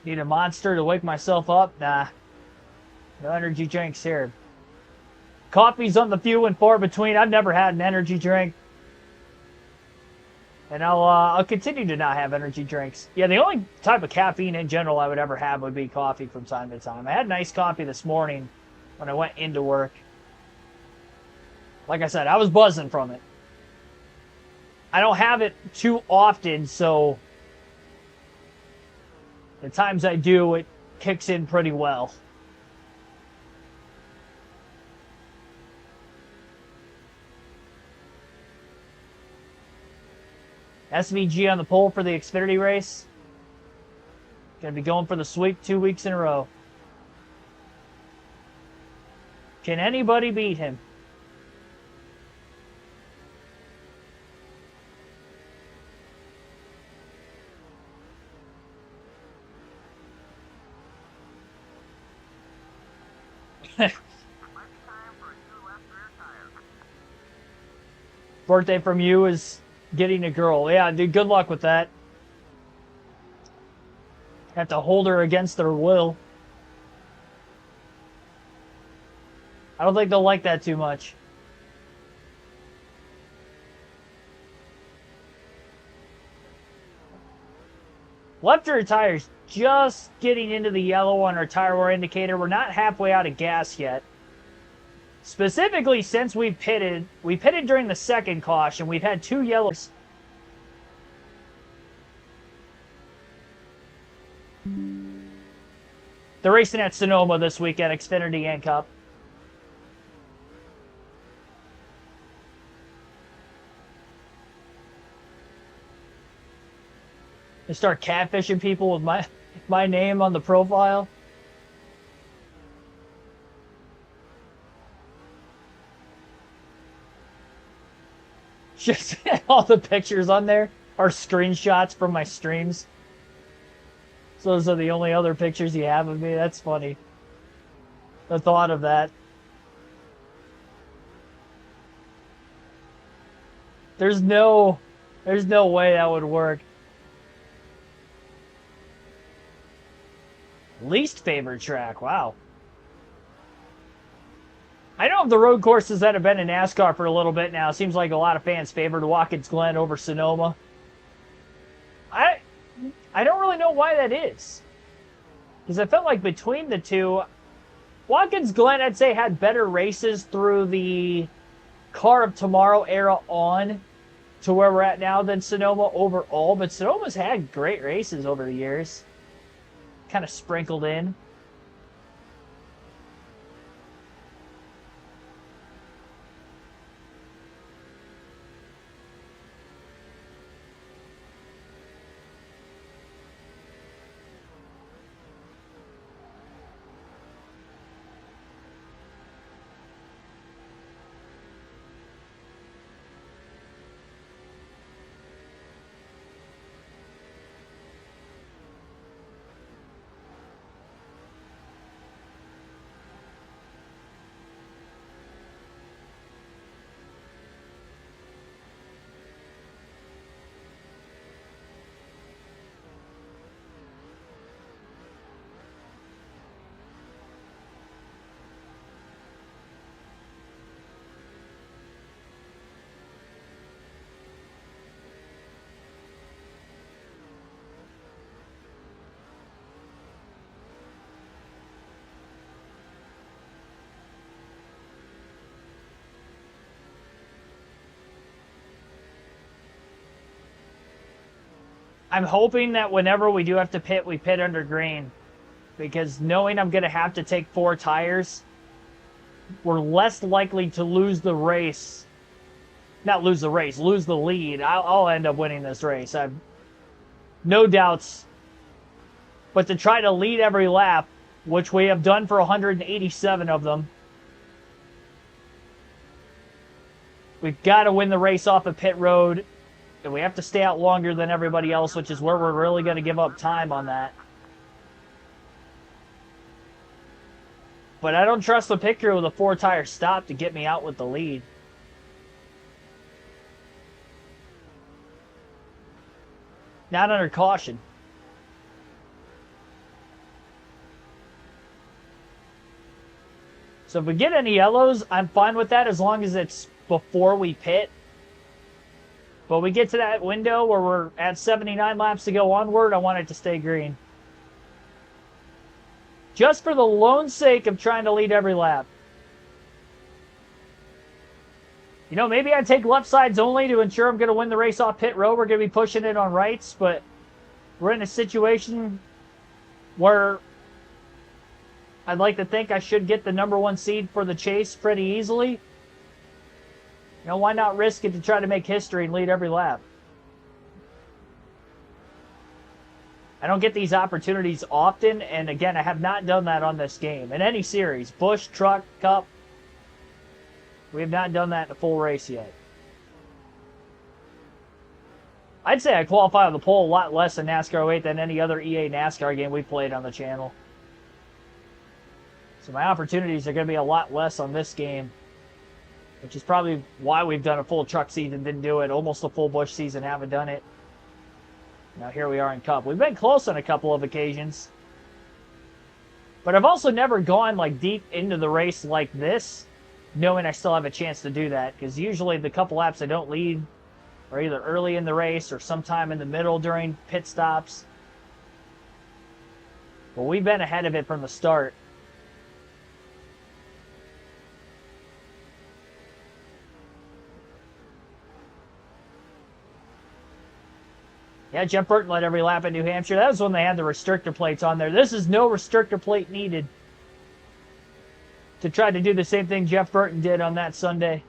Need a monster to wake myself up? Nah. No energy drinks here. Coffee's on the few and far between. I've never had an energy drink. And I'll continue to not have energy drinks. Yeah, the only type of caffeine in general I would ever have would be coffee from time to time. I had nice coffee this morning when I went into work. Like I said, I was buzzing from it. I don't have it too often, so the times I do, it kicks in pretty well. SVG on the pole for the Xfinity race. Gonna be going for the sweep 2 weeks in a row. Can anybody beat him? Birthday from you is getting a girl. Yeah, dude, good luck with that. Have to hold her against their will. I don't think they'll like that too much. Left rear tires just getting into the yellow on our tire wear indicator. We're not halfway out of gas yet. Specifically, since we pitted during the second caution. We've had 2 yellows. They're racing at Sonoma this week at Xfinity and Cup. They start catfishing people with my name on the profile. Just all the pictures on there are screenshots from my streams. So those are the only other pictures you have of me. That's funny. The thought of that. There's no way that would work. Least favorite track. Wow. I know of the road courses that have been in NASCAR for a little bit now. It seems like a lot of fans favored Watkins Glen over Sonoma. I don't really know why that is. Because I felt like between the two, Watkins Glen, I'd say, had better races through the Car of Tomorrow era on to where we're at now than Sonoma overall. But Sonoma's had great races over the years. Kind of sprinkled in. I'm hoping that whenever we do have to pit, we pit under green. Because knowing I'm going to have to take 4 tires, we're less likely to lose the race. Not lose the race, lose the lead. I'll end up winning this race. I've no doubts. But to try to lead every lap, which we have done for 187 of them, we've got to win the race off of pit road. And we have to stay out longer than everybody else, which is where we're really going to give up time on that. But I don't trust the pit crew with a 4-tire stop to get me out with the lead. Not under caution. So if we get any yellows, I'm fine with that as long as it's before we pit. But we get to that window where we're at 79 laps to go onward, I want it to stay green. Just for the lone sake of trying to lead every lap. You know, maybe I take left sides only to ensure I'm going to win the race off pit road. We're going to be pushing it on rights, but we're in a situation where I'd like to think I should get the #1 seed for the chase pretty easily. You know, why not risk it to try to make history and lead every lap? I don't get these opportunities often, and again, I have not done that on this game. In any series, Busch, Truck, Cup, we have not done that in a full race yet. I'd say I qualify on the pole a lot less in NASCAR 08 than any other EA NASCAR game we played on the channel. So my opportunities are going to be a lot less on this game, which is probably why we've done a full truck season, didn't do it. Almost a full Busch season, haven't done it. Now here we are in Cup. We've been close on a couple of occasions. But I've also never gone like deep into the race like this, knowing I still have a chance to do that. Because usually the couple laps I don't lead are either early in the race or sometime in the middle during pit stops. But we've been ahead of it from the start. Yeah, Jeff Burton led every lap in New Hampshire. That was when they had the restrictor plates on there. This is no restrictor plate needed to try to do the same thing Jeff Burton did on that Sunday.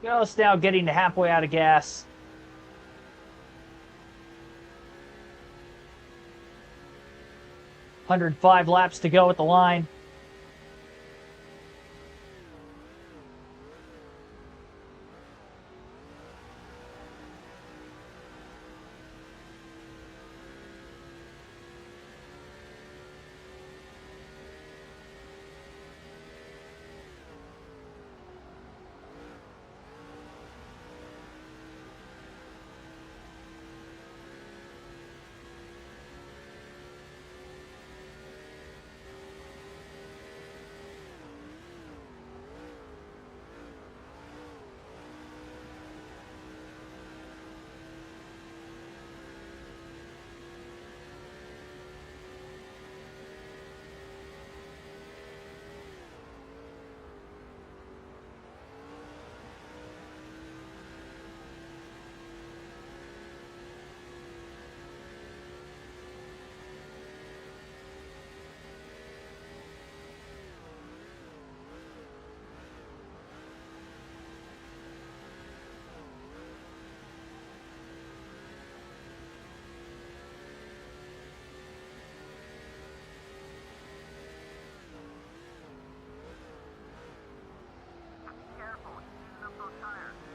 Just now getting to halfway out of gas. "105 laps to go at the line."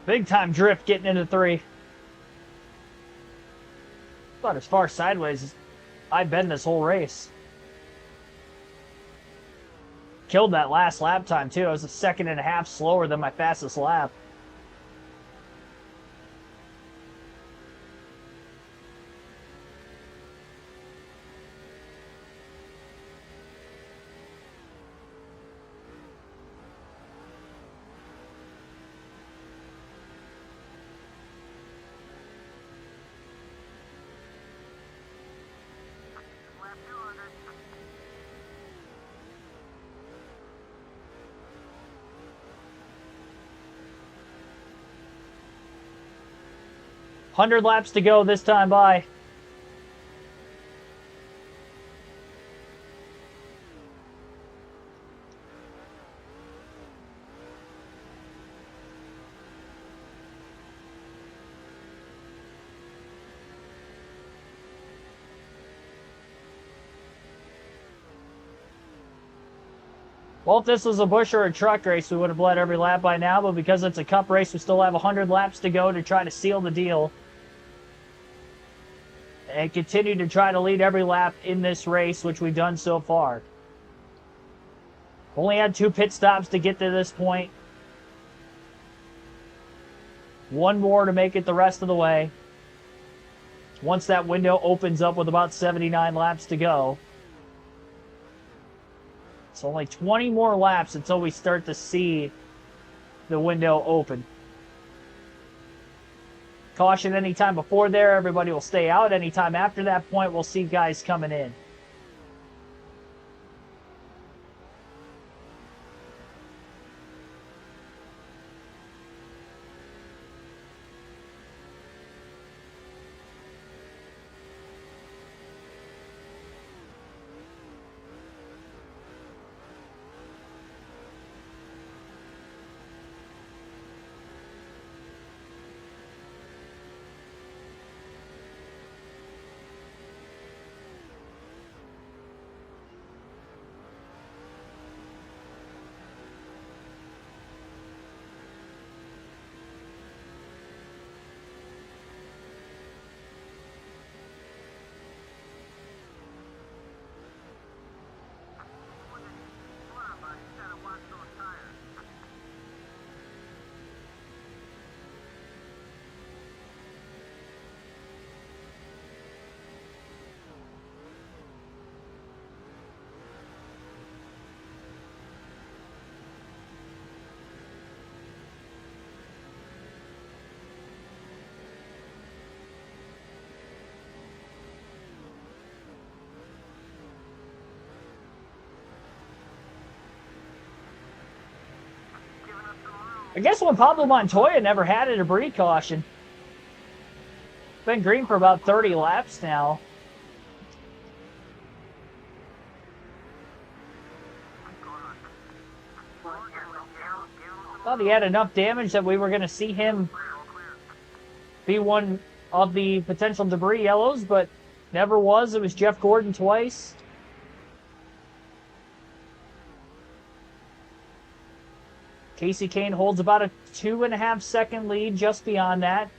Big time drift getting into 3. About as far sideways as I've been this whole race. killed that last lap time, too. I was a second and a half slower than my fastest lap. Hundred laps to go this time by. Well, if this was a Busch or a truck race, we would have led every lap by now, but because it's a cup race, we still have 100 laps to go to try to seal the deal. And continue to try to lead every lap in this race, which we've done so far. Only had 2 pit stops to get to this point. 1 more to make it the rest of the way. Once that window opens up with about 79 laps to go. It's only 20 more laps until we start to see the window open. Caution anytime before there, everybody will stay out. Anytime after that point, we'll see guys coming in. I guess when Pablo Montoya never had a debris caution. Been green for about 30 laps now. Thought he had enough damage that we were going to see him be one of the potential debris yellows, but never was. It was Jeff Gordon twice. Casey Kane holds about a 2.5 second lead just beyond that.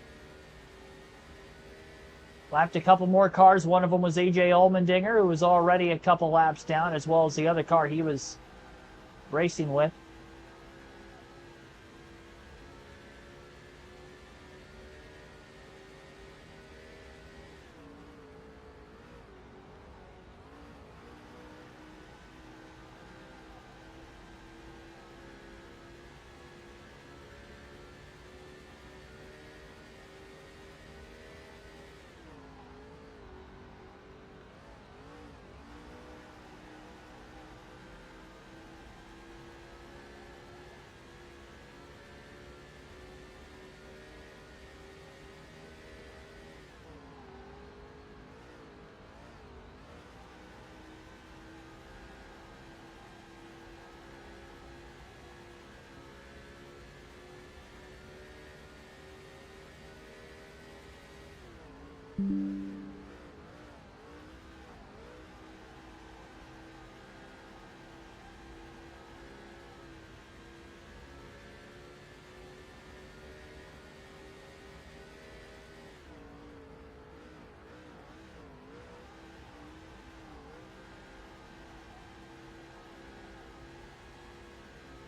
Lapped a couple more cars. One of them was AJ Allmendinger, who was already a couple laps down, as well as the other car he was racing with.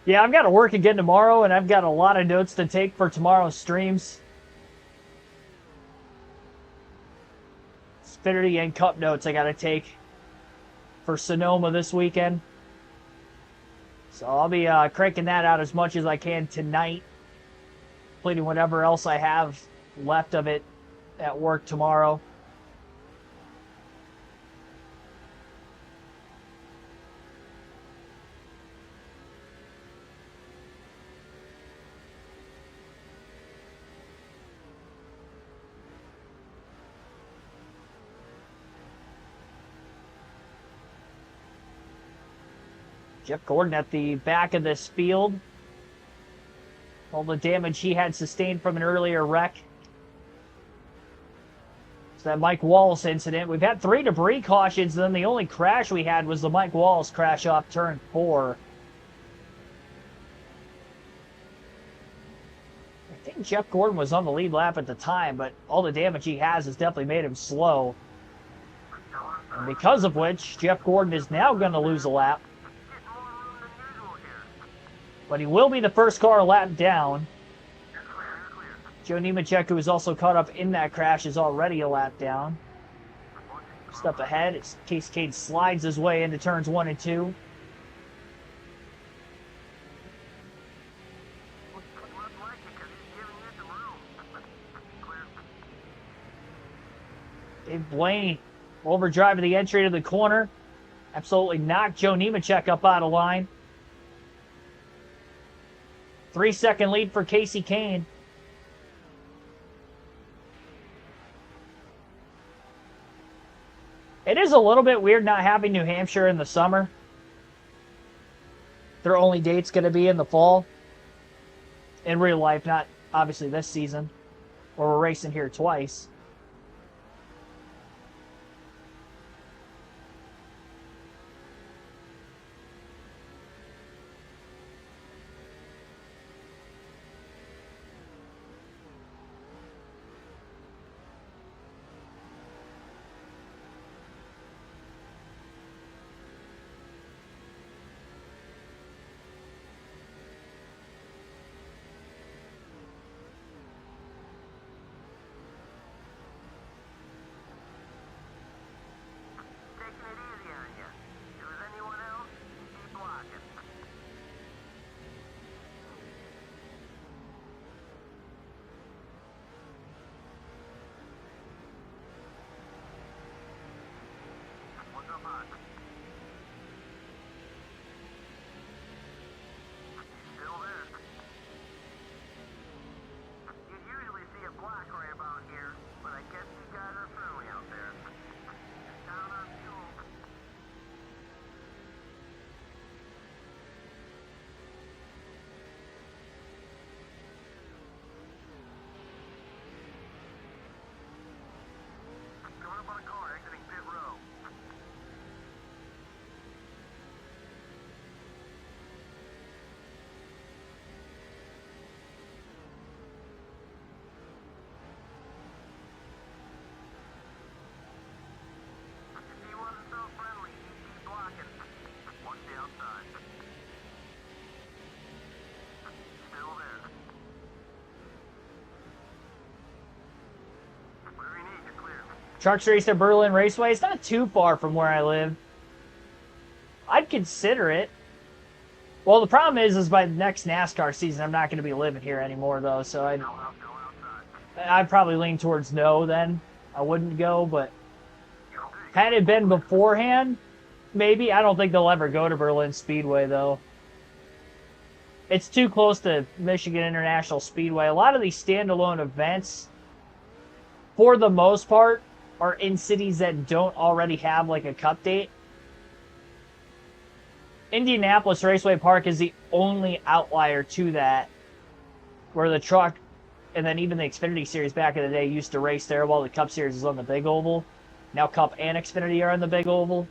Yeah, I've got to work again tomorrow, and I've got a lot of notes to take for tomorrow's streams. Xfinity and Cup notes I got to take for Sonoma this weekend. So I'll be cranking that out as much as I can tonight, completing whatever else I have left of it at work tomorrow. Jeff Gordon at the back of this field. All the damage he had sustained from an earlier wreck. It's that Mike Wallace incident. We've had 3 debris cautions, and then the only crash we had was the Mike Wallace crash off turn 4. I think Jeff Gordon was on the lead lap at the time, but all the damage he has definitely made him slow. And because of which, Jeff Gordon is now going to lose a lap. But he will be the first car a lap down. Joe Nemechek, who was also caught up in that crash, is already a lap down. Just up ahead, it's Case Cade slides his way into turns 1 and 2. Dave Blaney overdriving the entry to the corner. Absolutely knocked Joe Nemechek up out of line. 3-second lead for Casey Kane. It is a little bit weird not having New Hampshire in the summer. Their only date's going to be in the fall. In real life, not obviously this season, where we're racing here twice. Trucks race at Berlin Raceway. It's not too far from where I live. I'd consider it. Well, the problem is by the next NASCAR season, I'm not going to be living here anymore, though. So I'd probably lean towards no then. I wouldn't go, but had it been beforehand, maybe. I don't think they'll ever go to Berlin Speedway, though. It's too close to Michigan International Speedway. A lot of these standalone events, for the most part, are in cities that don't already have like a cup date. Indianapolis Raceway Park is the only outlier to that, where the truck and then even the Xfinity Series back in the day used to race there while the Cup Series is on the big oval. Now Cup and Xfinity are on the big oval,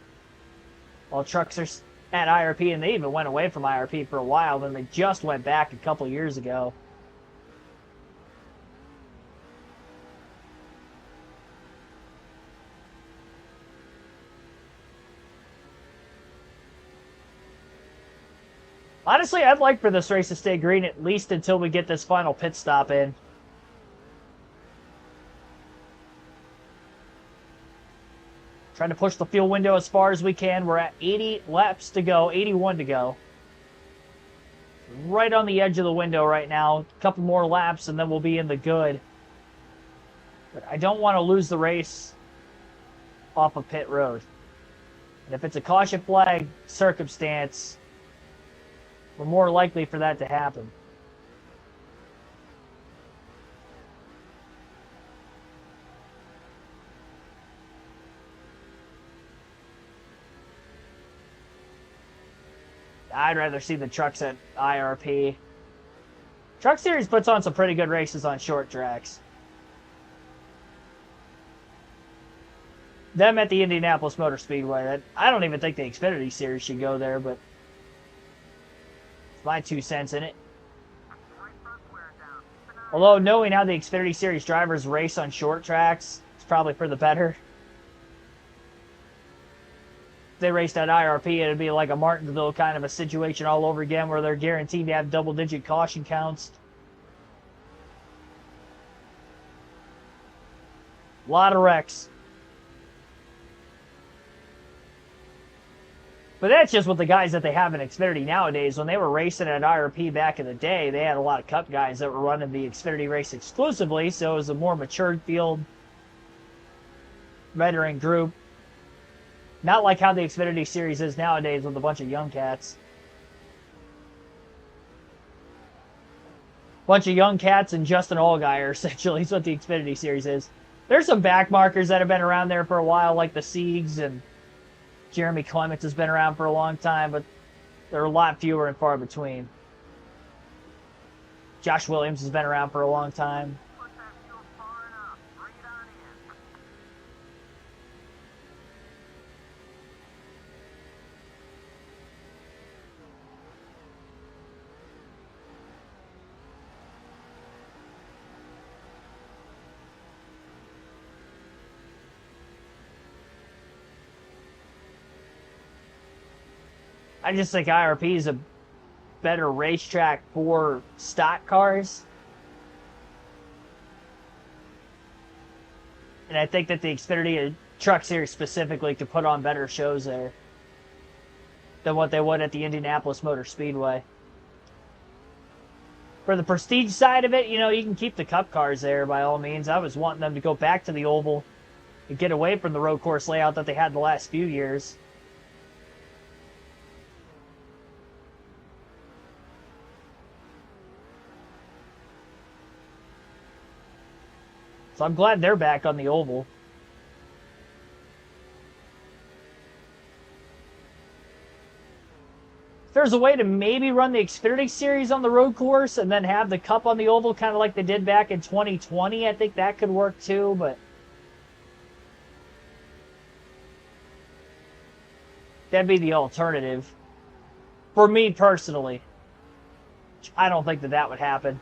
while trucks are at IRP, and they even went away from IRP for a while, then they just went back a couple years ago. Honestly, I'd like for this race to stay green at least until we get this final pit stop in. Trying to push the fuel window as far as we can. We're at 80 laps to go, 81 to go. Right on the edge of the window right now. A couple more laps and then we'll be in the good. But I don't want to lose the race off of pit road. And if it's a caution flag circumstance, we're more likely for that to happen. I'd rather see the trucks at IRP. Truck Series puts on some pretty good races on short tracks. Them at the Indianapolis Motor Speedway. I don't even think the Xfinity Series should go there, but it's my 2 cents in it. Although knowing how the Xfinity Series drivers race on short tracks, it's probably for the better. If they raced at IRP, it'd be like a Martinsville kind of a situation all over again where they're guaranteed to have double-digit caution counts. A lot of wrecks. But that's just with the guys that they have in Xfinity nowadays. When they were racing at IRP back in the day, they had a lot of Cup guys that were running the Xfinity race exclusively, so it was a more matured field, veteran group. Not like how the Xfinity Series is nowadays with a bunch of young cats. Bunch of young cats and Justin Allgaier, essentially, is what the Xfinity Series is. There's some backmarkers that have been around there for a while, like the Siegs, and Jeremy Clements has been around for a long time, but they're a lot fewer and far between. Josh Williams has been around for a long time. I just think IRP is a better racetrack for stock cars. And I think that the Xfinity Truck Series specifically could put on better shows there than what they would at the Indianapolis Motor Speedway. For the prestige side of it, you know, you can keep the Cup cars there by all means. I was wanting them to go back to the oval and get away from the road course layout that they had the last few years. So I'm glad they're back on the oval. If there's a way to maybe run the Xfinity Series on the road course and then have the Cup on the oval, kind of like they did back in 2020, I think that could work too, but that'd be the alternative. For me personally, I don't think that that would happen.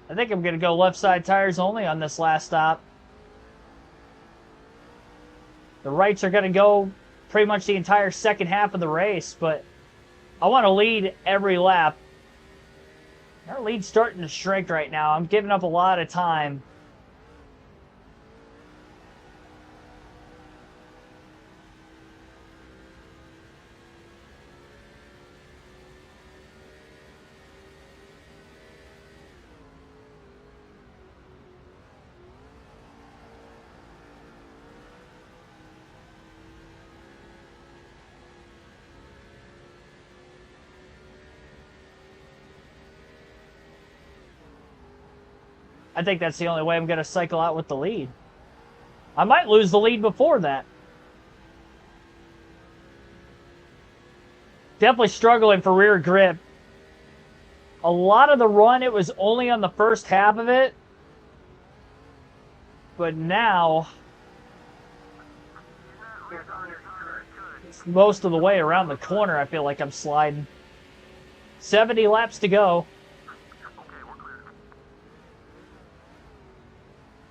I think I'm going to go left side tires only on this last stop. The rights are going to go pretty much the entire second half of the race, but I want to lead every lap. Our lead's starting to shrink right now. I'm giving up a lot of time. I think that's the only way I'm going to cycle out with the lead. I might lose the lead before that. Definitely struggling for rear grip. A lot of the run, it was only on the first half of it. But now, it's most of the way around the corner, I feel like I'm sliding. 70 laps to go.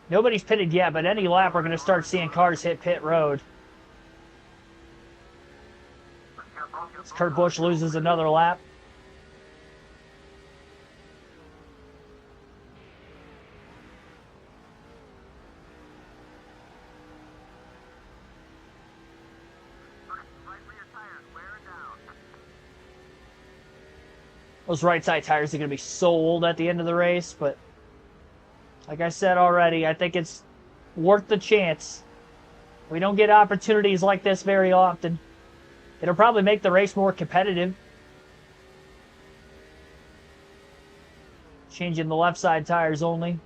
Nobody's pitted yet, but any lap we're going to start seeing cars hit pit road. As Kurt Busch loses another lap. Those right side tires are going to be so old at the end of the race, but like I said already, I think it's worth the chance. We don't get opportunities like this very often. It'll probably make the race more competitive. Changing the left side tires only.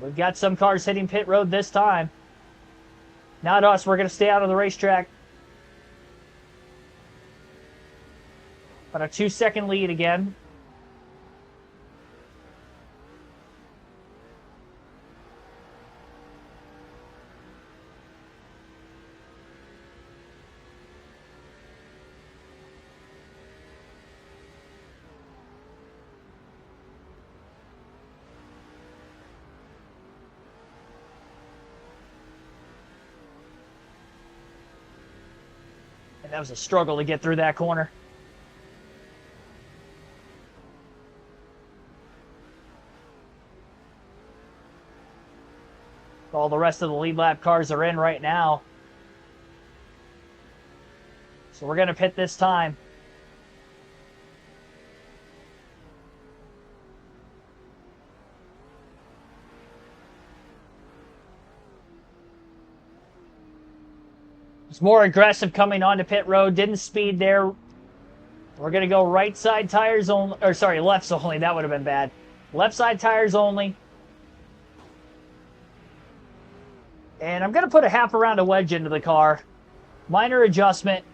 We've got some cars hitting pit road this time. Not us. We're going to stay out of the racetrack. But a 2-second lead again. And that was a struggle to get through that corner. All the rest of the lead lap cars are in right now. So we're going to pit this time. It's more aggressive coming onto pit road. Didn't speed there. We're going to go right side tires only. Or sorry, lefts only. That would have been bad. Left side tires only. And I'm going to put a half a round of wedge into the car. Minor adjustment.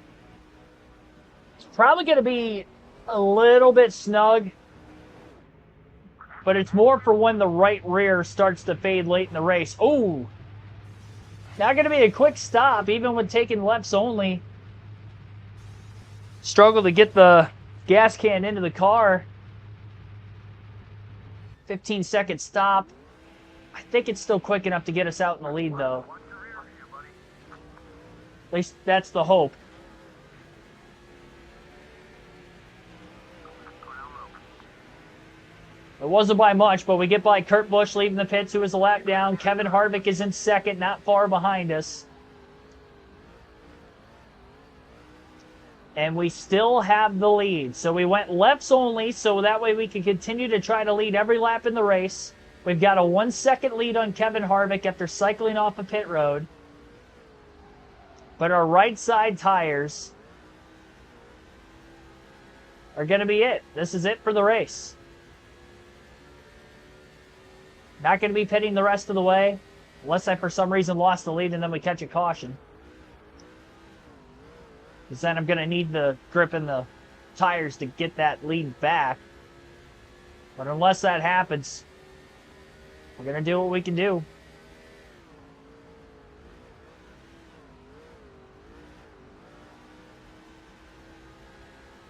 It's probably going to be a little bit snug. But it's more for when the right rear starts to fade late in the race. Oh! Not going to be a quick stop, even when taking lefts only. Struggle to get the gas can into the car. 15-second stop. I think it's still quick enough to get us out in the lead, though. At least that's the hope. It wasn't by much, but we get by Kurt Busch leaving the pits, who is a lap down. Kevin Harvick is in second, not far behind us. And we still have the lead. So we went lefts only, so that way we can continue to try to lead every lap in the race. We've got a 1-second lead on Kevin Harvick after cycling off a pit road. But our right side tires are going to be it. This is it for the race. Not going to be pitting the rest of the way, unless I for some reason lost the lead and then we catch a caution. Because then I'm going to need the grip in the tires to get that lead back. But unless that happens, we're going to do what we can do.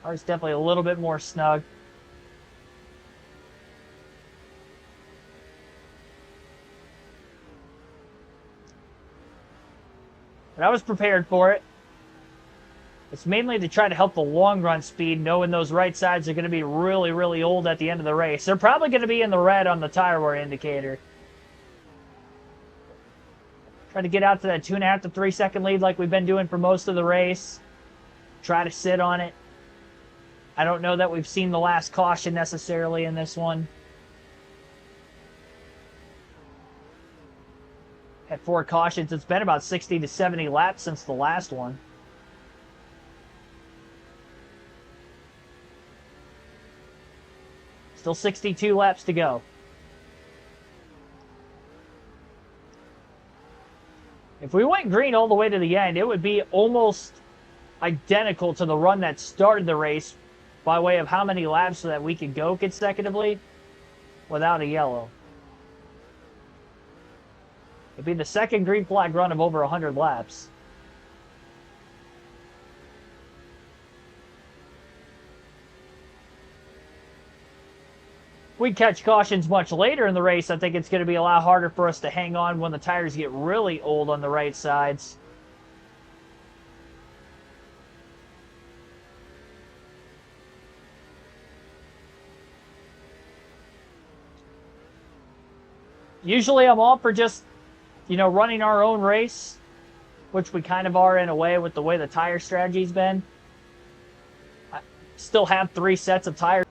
Ours definitely a little bit more snug. But I was prepared for it. It's mainly to try to help the long run speed, knowing those right sides are going to be really, really old at the end of the race. They're probably going to be in the red on the tire wear indicator. Try to get out to that 2.5 to 3 second lead like we've been doing for most of the race. Try to sit on it. I don't know that we've seen the last caution necessarily in this one. Had 4 cautions. It's been about 60 to 70 laps since the last one. Still 62 laps to go. If we went green all the way to the end, it would be almost identical to the run that started the race by way of how many laps that we could go consecutively without a yellow. It'd be the second green flag run of over 100 laps. If we catch cautions much later in the race, I think it's going to be a lot harder for us to hang on when the tires get really old on the right sides. Usually I'm all for just, running our own race, which we kind of are in a way with the way the tire strategy's been. I still have 3 sets of tires.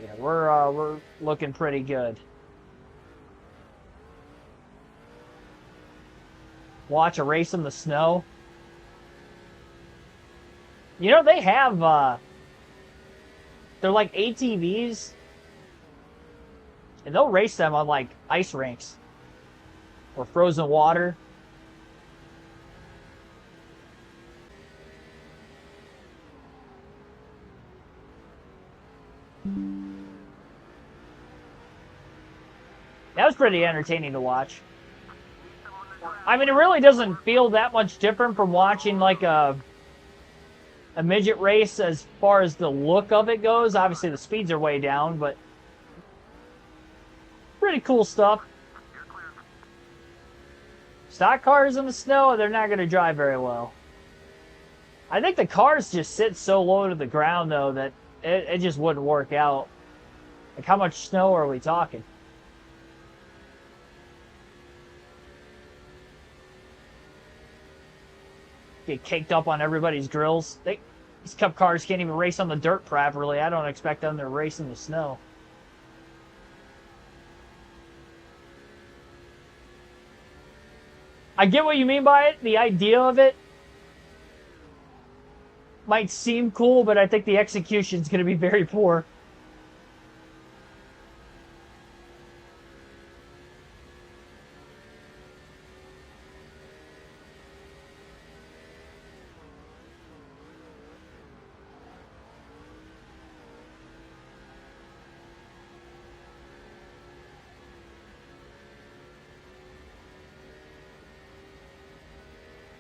Yeah, we're looking pretty good. Watch a race in the snow. They have, they're like ATVs, and they'll race them on, like, ice rinks or frozen water. That was pretty entertaining to watch. I mean, it really doesn't feel that much different from watching, like, a midget race as far as the look of it goes. Obviously, the speeds are way down, but pretty cool stuff. Stock cars in the snow, they're not going to drive very well. I think the cars just sit so low to the ground, though, that it just wouldn't work out. Like, how much snow are we talking? Get caked up on everybody's grills. These Cup cars can't even race on the dirt properly. I don't expect them to race in the snow. I get what you mean by it. The idea of it might seem cool, but I think the execution is going to be very poor.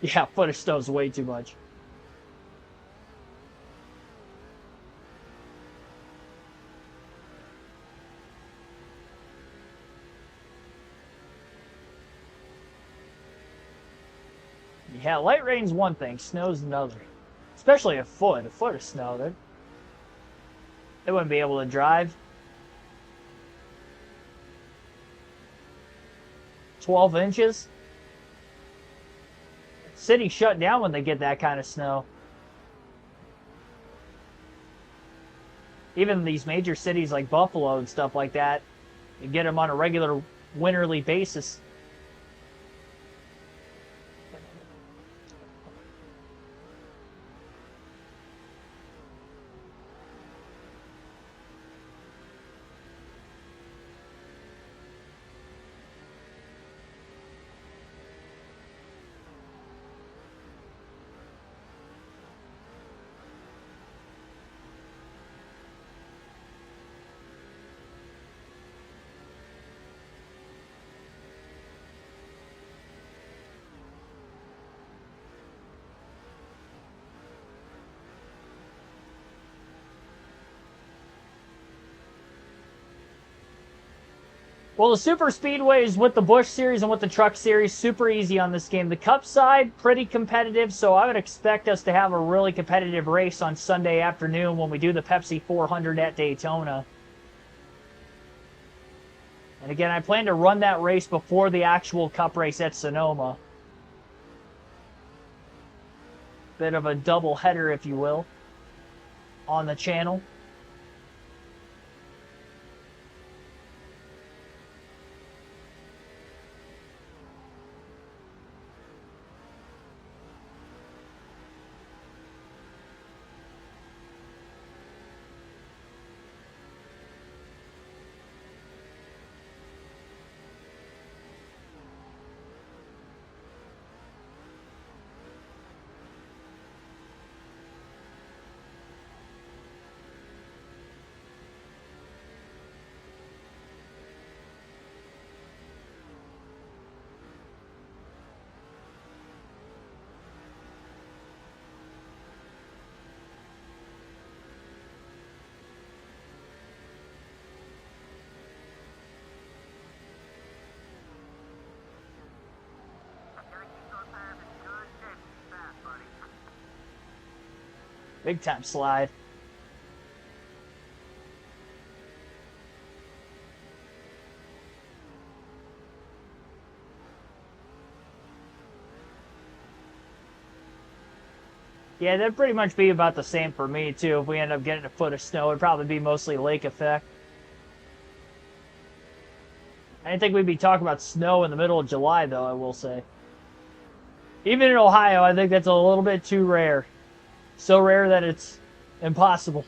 Yeah, foot of snow's way too much. Yeah, light rain's one thing, snow's another. Especially a foot of snow. They wouldn't be able to drive. 12 inches? City shut down when they get that kind of snow. Even these major cities like Buffalo and stuff like that, you get them on a regular winterly basis. Well, the super speedways with the Busch Series and with the Truck Series, super easy on this game. The Cup side, pretty competitive, so I would expect us to have a really competitive race on Sunday afternoon when we do the Pepsi 400 at Daytona. And again, I plan to run that race before the actual Cup race at Sonoma. Bit of a double header, if you will, on the channel. Big time slide. Yeah, that'd pretty much be about the same for me, too. If we end up getting a foot of snow, it'd probably be mostly lake effect. I didn't think we'd be talking about snow in the middle of July, though, I will say. Even in Ohio, I think that's a little bit too rare. So rare that it's impossible.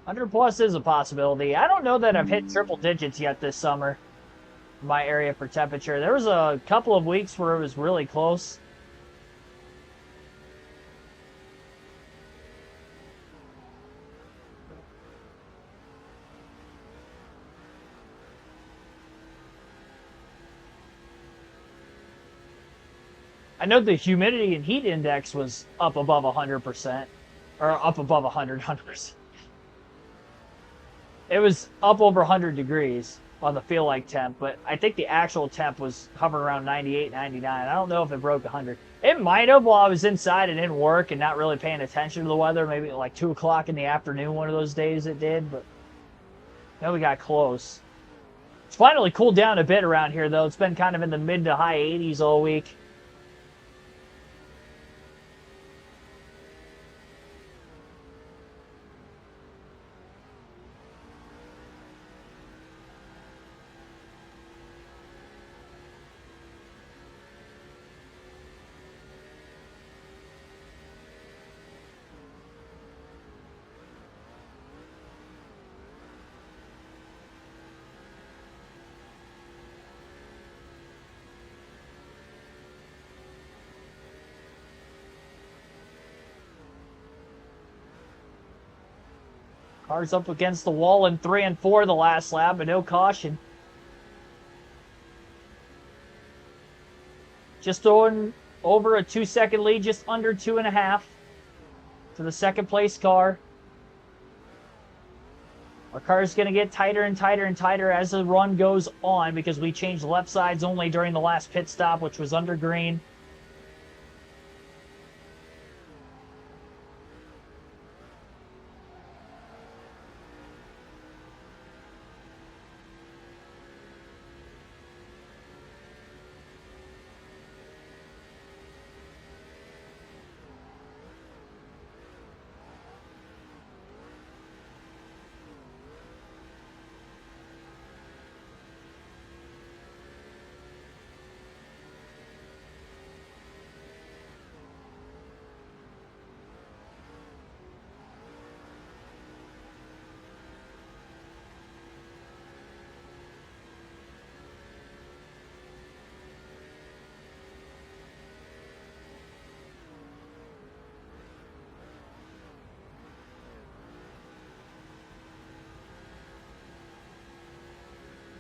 100 plus is a possibility. I don't know that I've hit triple digits yet this summer in my area for temperature. There was a couple of weeks where it was really close. I know the humidity and heat index was up above 100%, or up above 100%. It was up over 100 degrees on the feel like temp, but I think the actual temp was hovering around 98, 99. I don't know if it broke 100. It might have while I was inside and in work and not really paying attention to the weather. Maybe like 2 o'clock in the afternoon one of those days it did, but now we got close. It's finally cooled down a bit around here, though. It's been kind of in the mid to high 80s all week. Cars up against the wall in 3 and 4 the last lap, but no caution. Just throwing over a 2-second lead, just under 2.5 to the second place car. Our car is going to get tighter and tighter and tighter as the run goes on because we changed left sides only during the last pit stop, which was under green.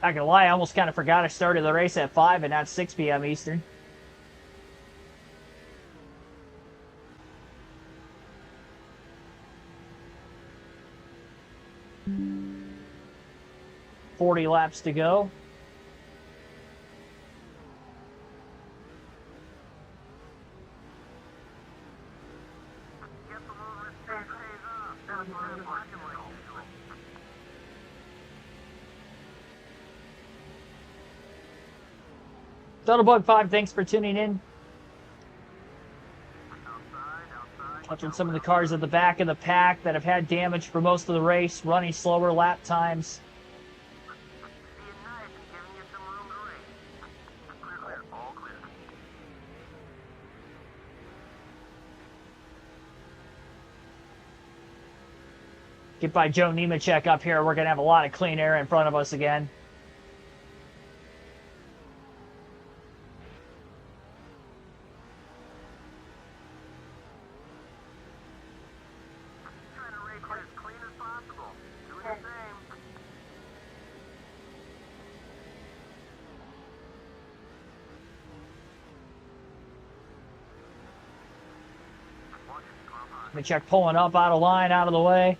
Not gonna lie, I almost kind of forgot I started the race at 5 and not 6 p.m. Eastern. "40 laps to go. Doubtebug5, thanks for tuning in. Watching some of the cars at the back of the pack that have had damage for most of the race, running slower lap times. Get by Joe Nemechek up here. We're going to have a lot of clean air in front of us again. Nemechek pulling up out of line, out of the way.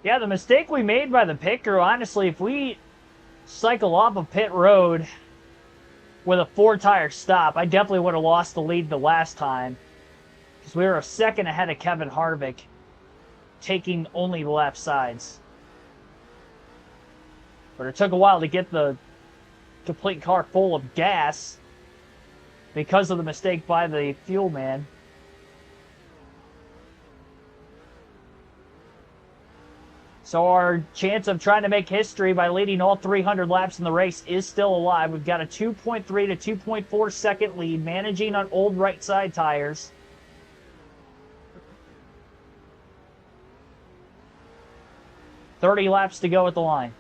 Yeah, the mistake we made by the pit crew, honestly, if we cycle off of pit road with a 4-tire stop, I definitely would have lost the lead the last time. Because we were a second ahead of Kevin Harvick, taking only the left sides. But it took a while to get the complete car full of gas because of the mistake by the fuel man. So our chance of trying to make history by leading all 300 laps in the race is still alive. We've got a 2.3 to 2.4 second lead, managing on old right side tires. $30 laps to go at the line.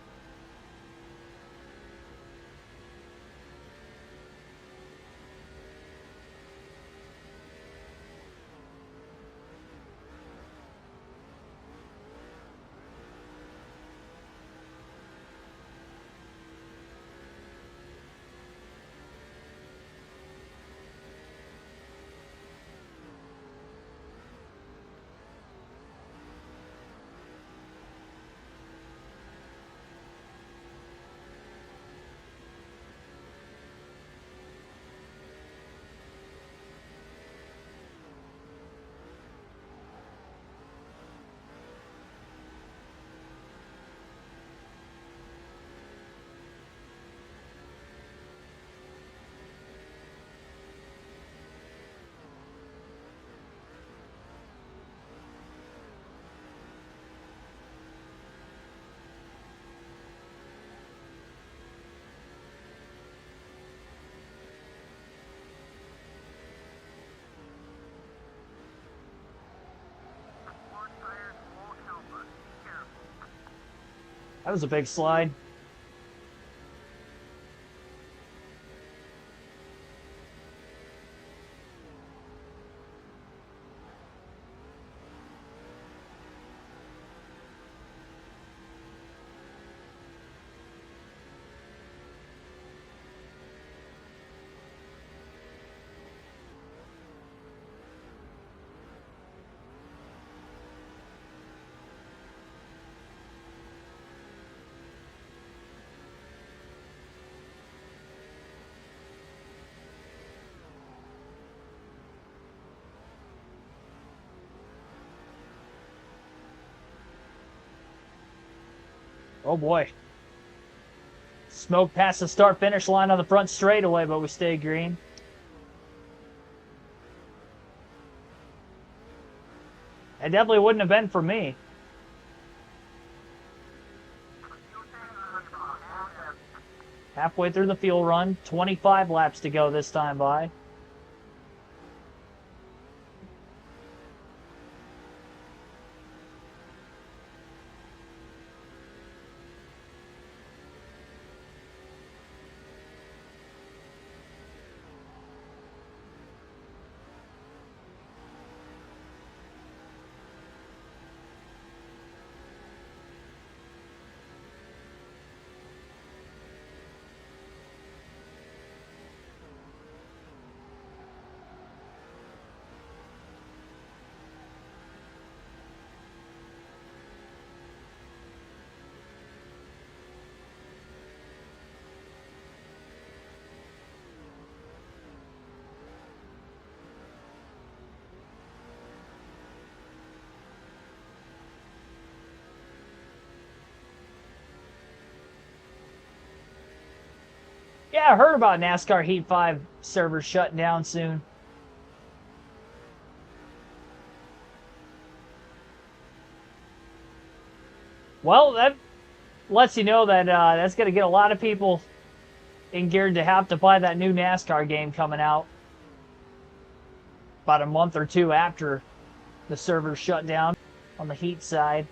That was a big slide. Oh boy. Smoke past the start-finish line on the front straightaway, but we stayed green. It definitely wouldn't have been for me. Halfway through the fuel run, 25 laps to go this time by. Yeah, I heard about NASCAR Heat 5 servers shutting down soon. Well, that lets you know that that's going to get a lot of people in geared to have to buy that new NASCAR game coming out about a month or two after the servers shut down on the Heat side.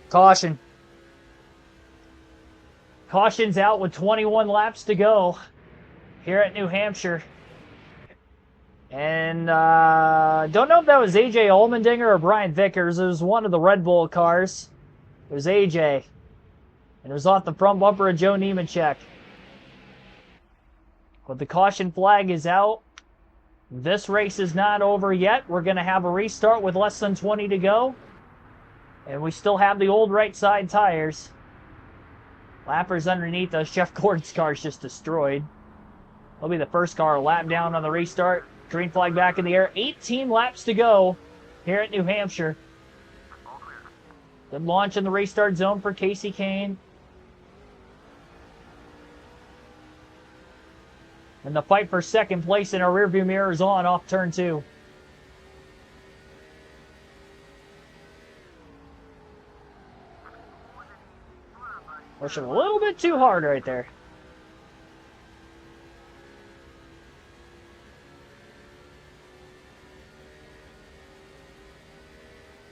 Caution. Caution's out with 21 laps to go here at New Hampshire. And don't know if that was AJ Allmendinger or Brian Vickers. It was one of the Red Bull cars. It was AJ. And it was off the front bumper of Joe Nemechek. But the caution flag is out. This race is not over yet. We're going to have a restart with less than 20 to go. And we still have the old right side tires. Lappers underneath us. Jeff Gordon's car is just destroyed. He'll be the first car lap down on the restart. Green flag back in the air. 18 laps to go here at New Hampshire. Good launch in the restart zone for Casey Kane. And the fight for second place in our rearview mirror is on off turn 2. Pushing a little bit too hard right there.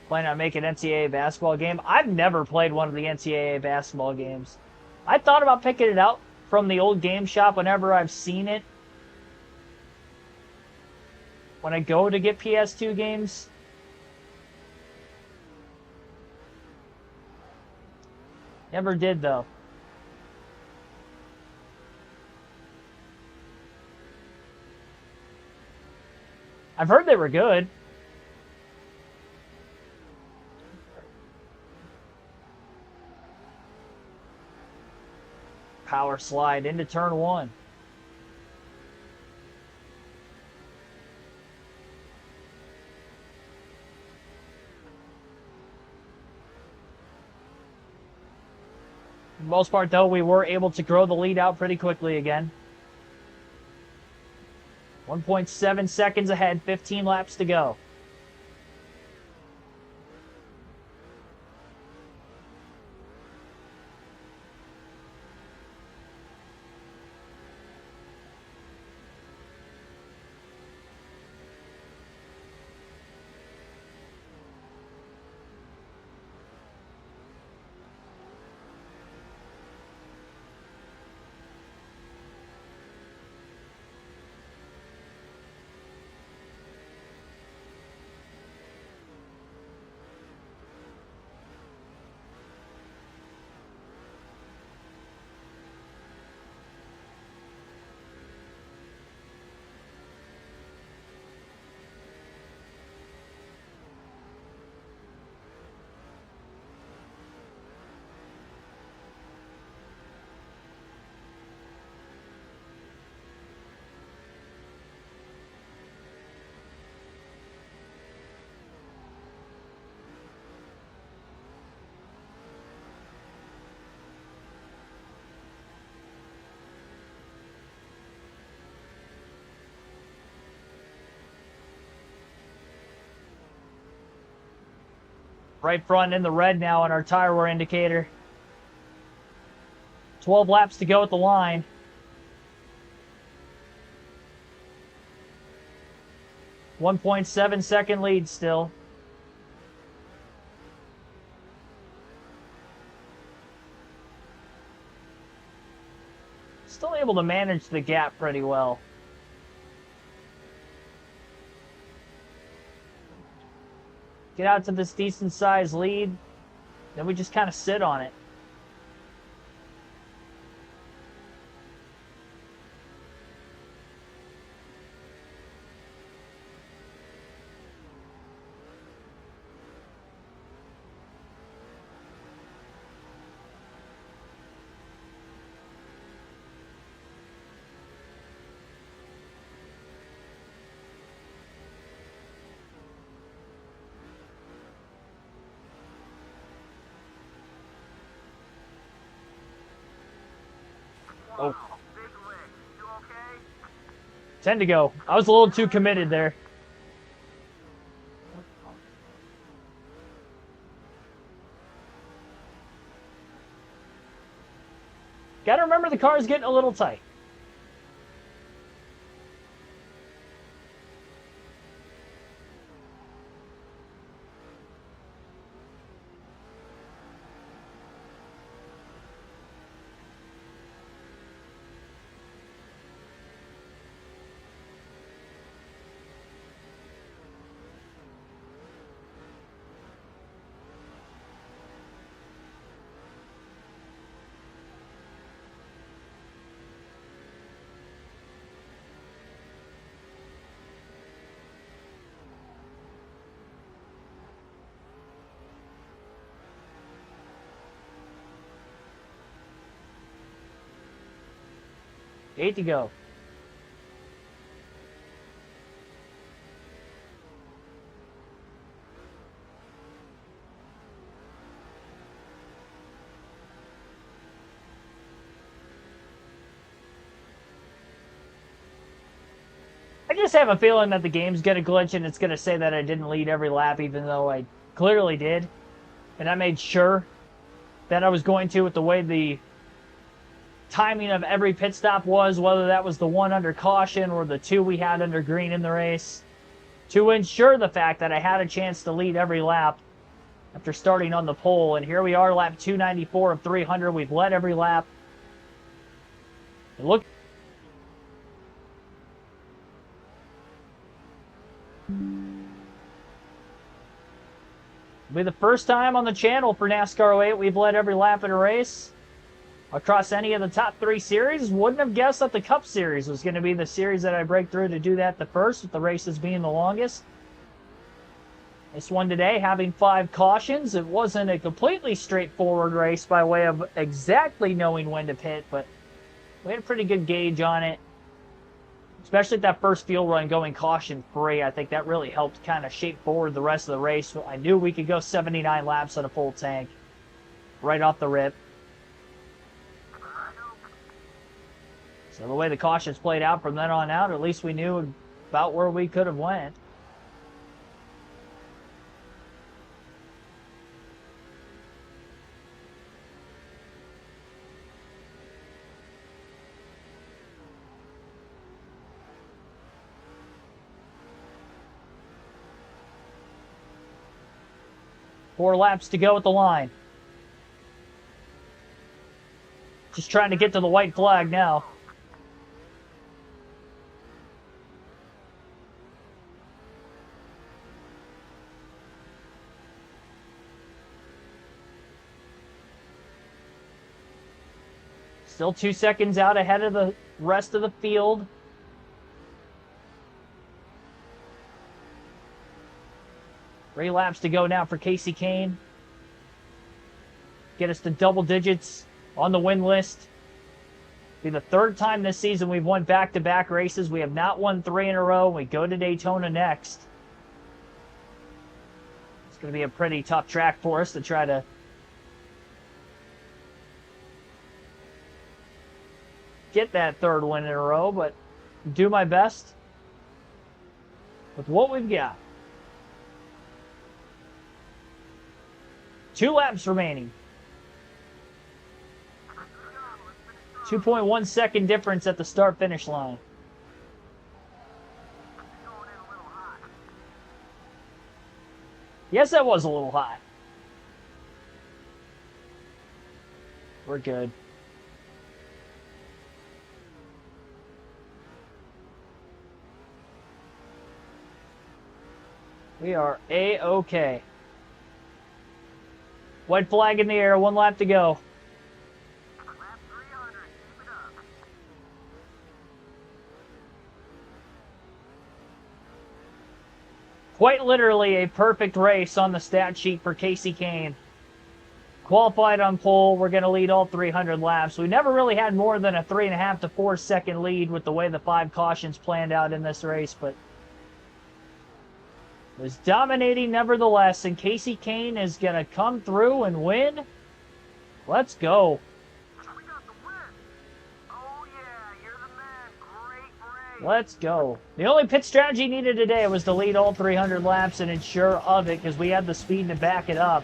Plan on making an NCAA basketball game. I've never played one of the NCAA basketball games. I thought about picking it out from the old game shop whenever I've seen it. When I go to get PS2 games. Never did, though. I've heard they were good. power slide into turn one. For the most part, though, we were able to grow the lead out pretty quickly again. 1.7 seconds ahead, 15 laps to go. Right front in the red now on our tire wear indicator. 12 laps to go at the line. .7 lead still. Still able to manage the gap pretty well. Get out to this decent sized lead, then we just kind of sit on it. Oh. 10 to go. I was a little too committed there. Gotta remember the car's getting a little tight. Eight to go. I just have a feeling that the game's going to glitch and it's going to say that I didn't lead every lap, even though I clearly did. And I made sure that I was going to with the way the timing of every pit stop was, whether that was the one under caution or the two we had under green in the race, to ensure the fact that I had a chance to lead every lap after starting on the pole. And here we are, lap 294 of 300. We've led every lap. Look. It'll be the first time on the channel for NASCAR 08 we've led every lap in a race across any of the top three series. Wouldn't have guessed that the Cup Series was going to be the series that I break through to do that the first, with the races being the longest. This one today having 5 cautions. It wasn't a completely straightforward race by way of exactly knowing when to pit, but We had a pretty good gauge on it. Especially at that first field run going caution-free. I think that really helped kind of shape forward the rest of the race. I knew we could go 79 laps on a full tank right off the rip. So the way the cautions played out from then on out, at least we knew about where we could have went. Four laps to go at the line. Just trying to get to the white flag now. Still 2 seconds out ahead of the rest of the field. Three laps to go now for Casey Kane. Get us to double digits on the win list. Be the third time this season we've won back-to-back races. We have not won 3 in a row. We go to Daytona next. It's going to be a pretty tough track for us to try to get that third win in a row, but do my best with what we've got. 2 laps remaining. 2.1 second difference at the start-finish line. Yes, that was a little hot. We're good. We are A-okay. White flag in the air, 1 lap to go. Lap 300, keep it up. Quite literally a perfect race on the stat sheet for Casey Kane. Qualified on pole, we're going to lead all 300 laps. We never really had more than a 3.5 to 4 second lead with the way the 5 cautions planned out in this race, but was dominating nevertheless, and Casey Kane is going to come through and win. Let's go. We got the win. Oh yeah, you're the man. Great race. Let's go. The only pit strategy needed today was to lead all 300 laps and ensure of it because we had the speed to back it up.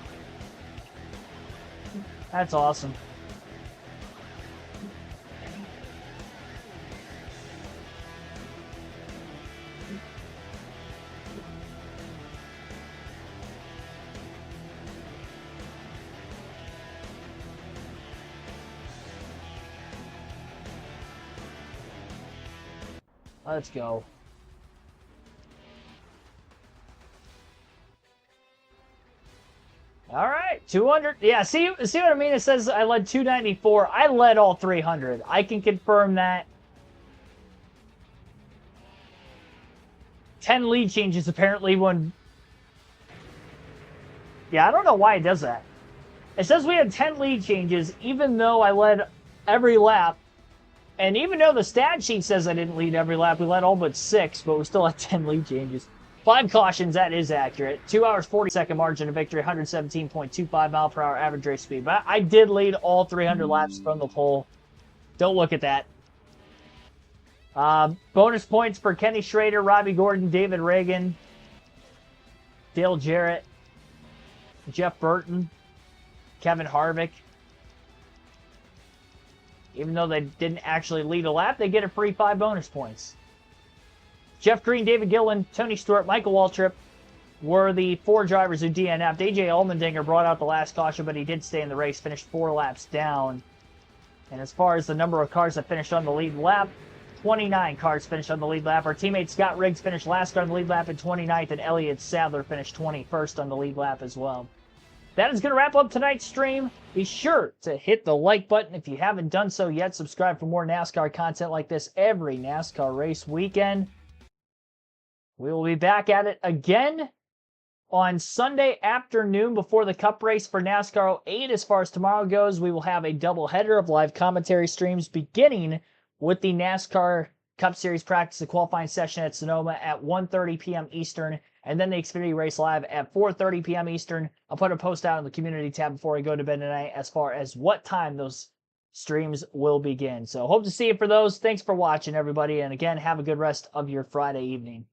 That's awesome. Let's go. All right, 200. Yeah, see what I mean? It says I led 294. I led all 300. I can confirm that. 10 lead changes apparently when... Yeah, I don't know why it does that. It says we had 10 lead changes even though I led every lap. And even though the stat sheet says I didn't lead every lap, we led all but 6, but we still had 10 lead changes. 5 cautions, that is accurate. 2 hours, 40-second margin of victory, 117.25 mile per hour average race speed. But I did lead all 300 laps from the pole. Don't look at that. Bonus points for Kenny Schrader, Robbie Gordon, David Reagan, Dale Jarrett, Jeff Burton, Kevin Harvick. Even though they didn't actually lead a lap, they get a free 5 bonus points. Jeff Green, David Gillen, Tony Stewart, Michael Waltrip were the 4 drivers who DNF'd. AJ Allmendinger brought out the last caution, but he did stay in the race, finished 4 laps down. And as far as the number of cars that finished on the lead lap, 29 cars finished on the lead lap. Our teammate Scott Riggs finished last car on the lead lap at 29th, and Elliott Sadler finished 21st on the lead lap as well. That is going to wrap up tonight's stream. Be sure to hit the like button if you haven't done so yet. Subscribe for more NASCAR content like this every NASCAR race weekend. We will be back at it again On Sunday afternoon before the Cup race for NASCAR 08, as far as tomorrow goes, we will have a doubleheader of live commentary streams beginning with the NASCAR Cup Series practice and qualifying session at Sonoma at 1:30 p.m. Eastern, and then the Xfinity race live at 4:30 p.m. Eastern. I'll put a post out in the community tab before I go to bed tonight as far as what time those streams will begin. So hope to see you for those. Thanks for watching, everybody, and again, have a good rest of your Friday evening.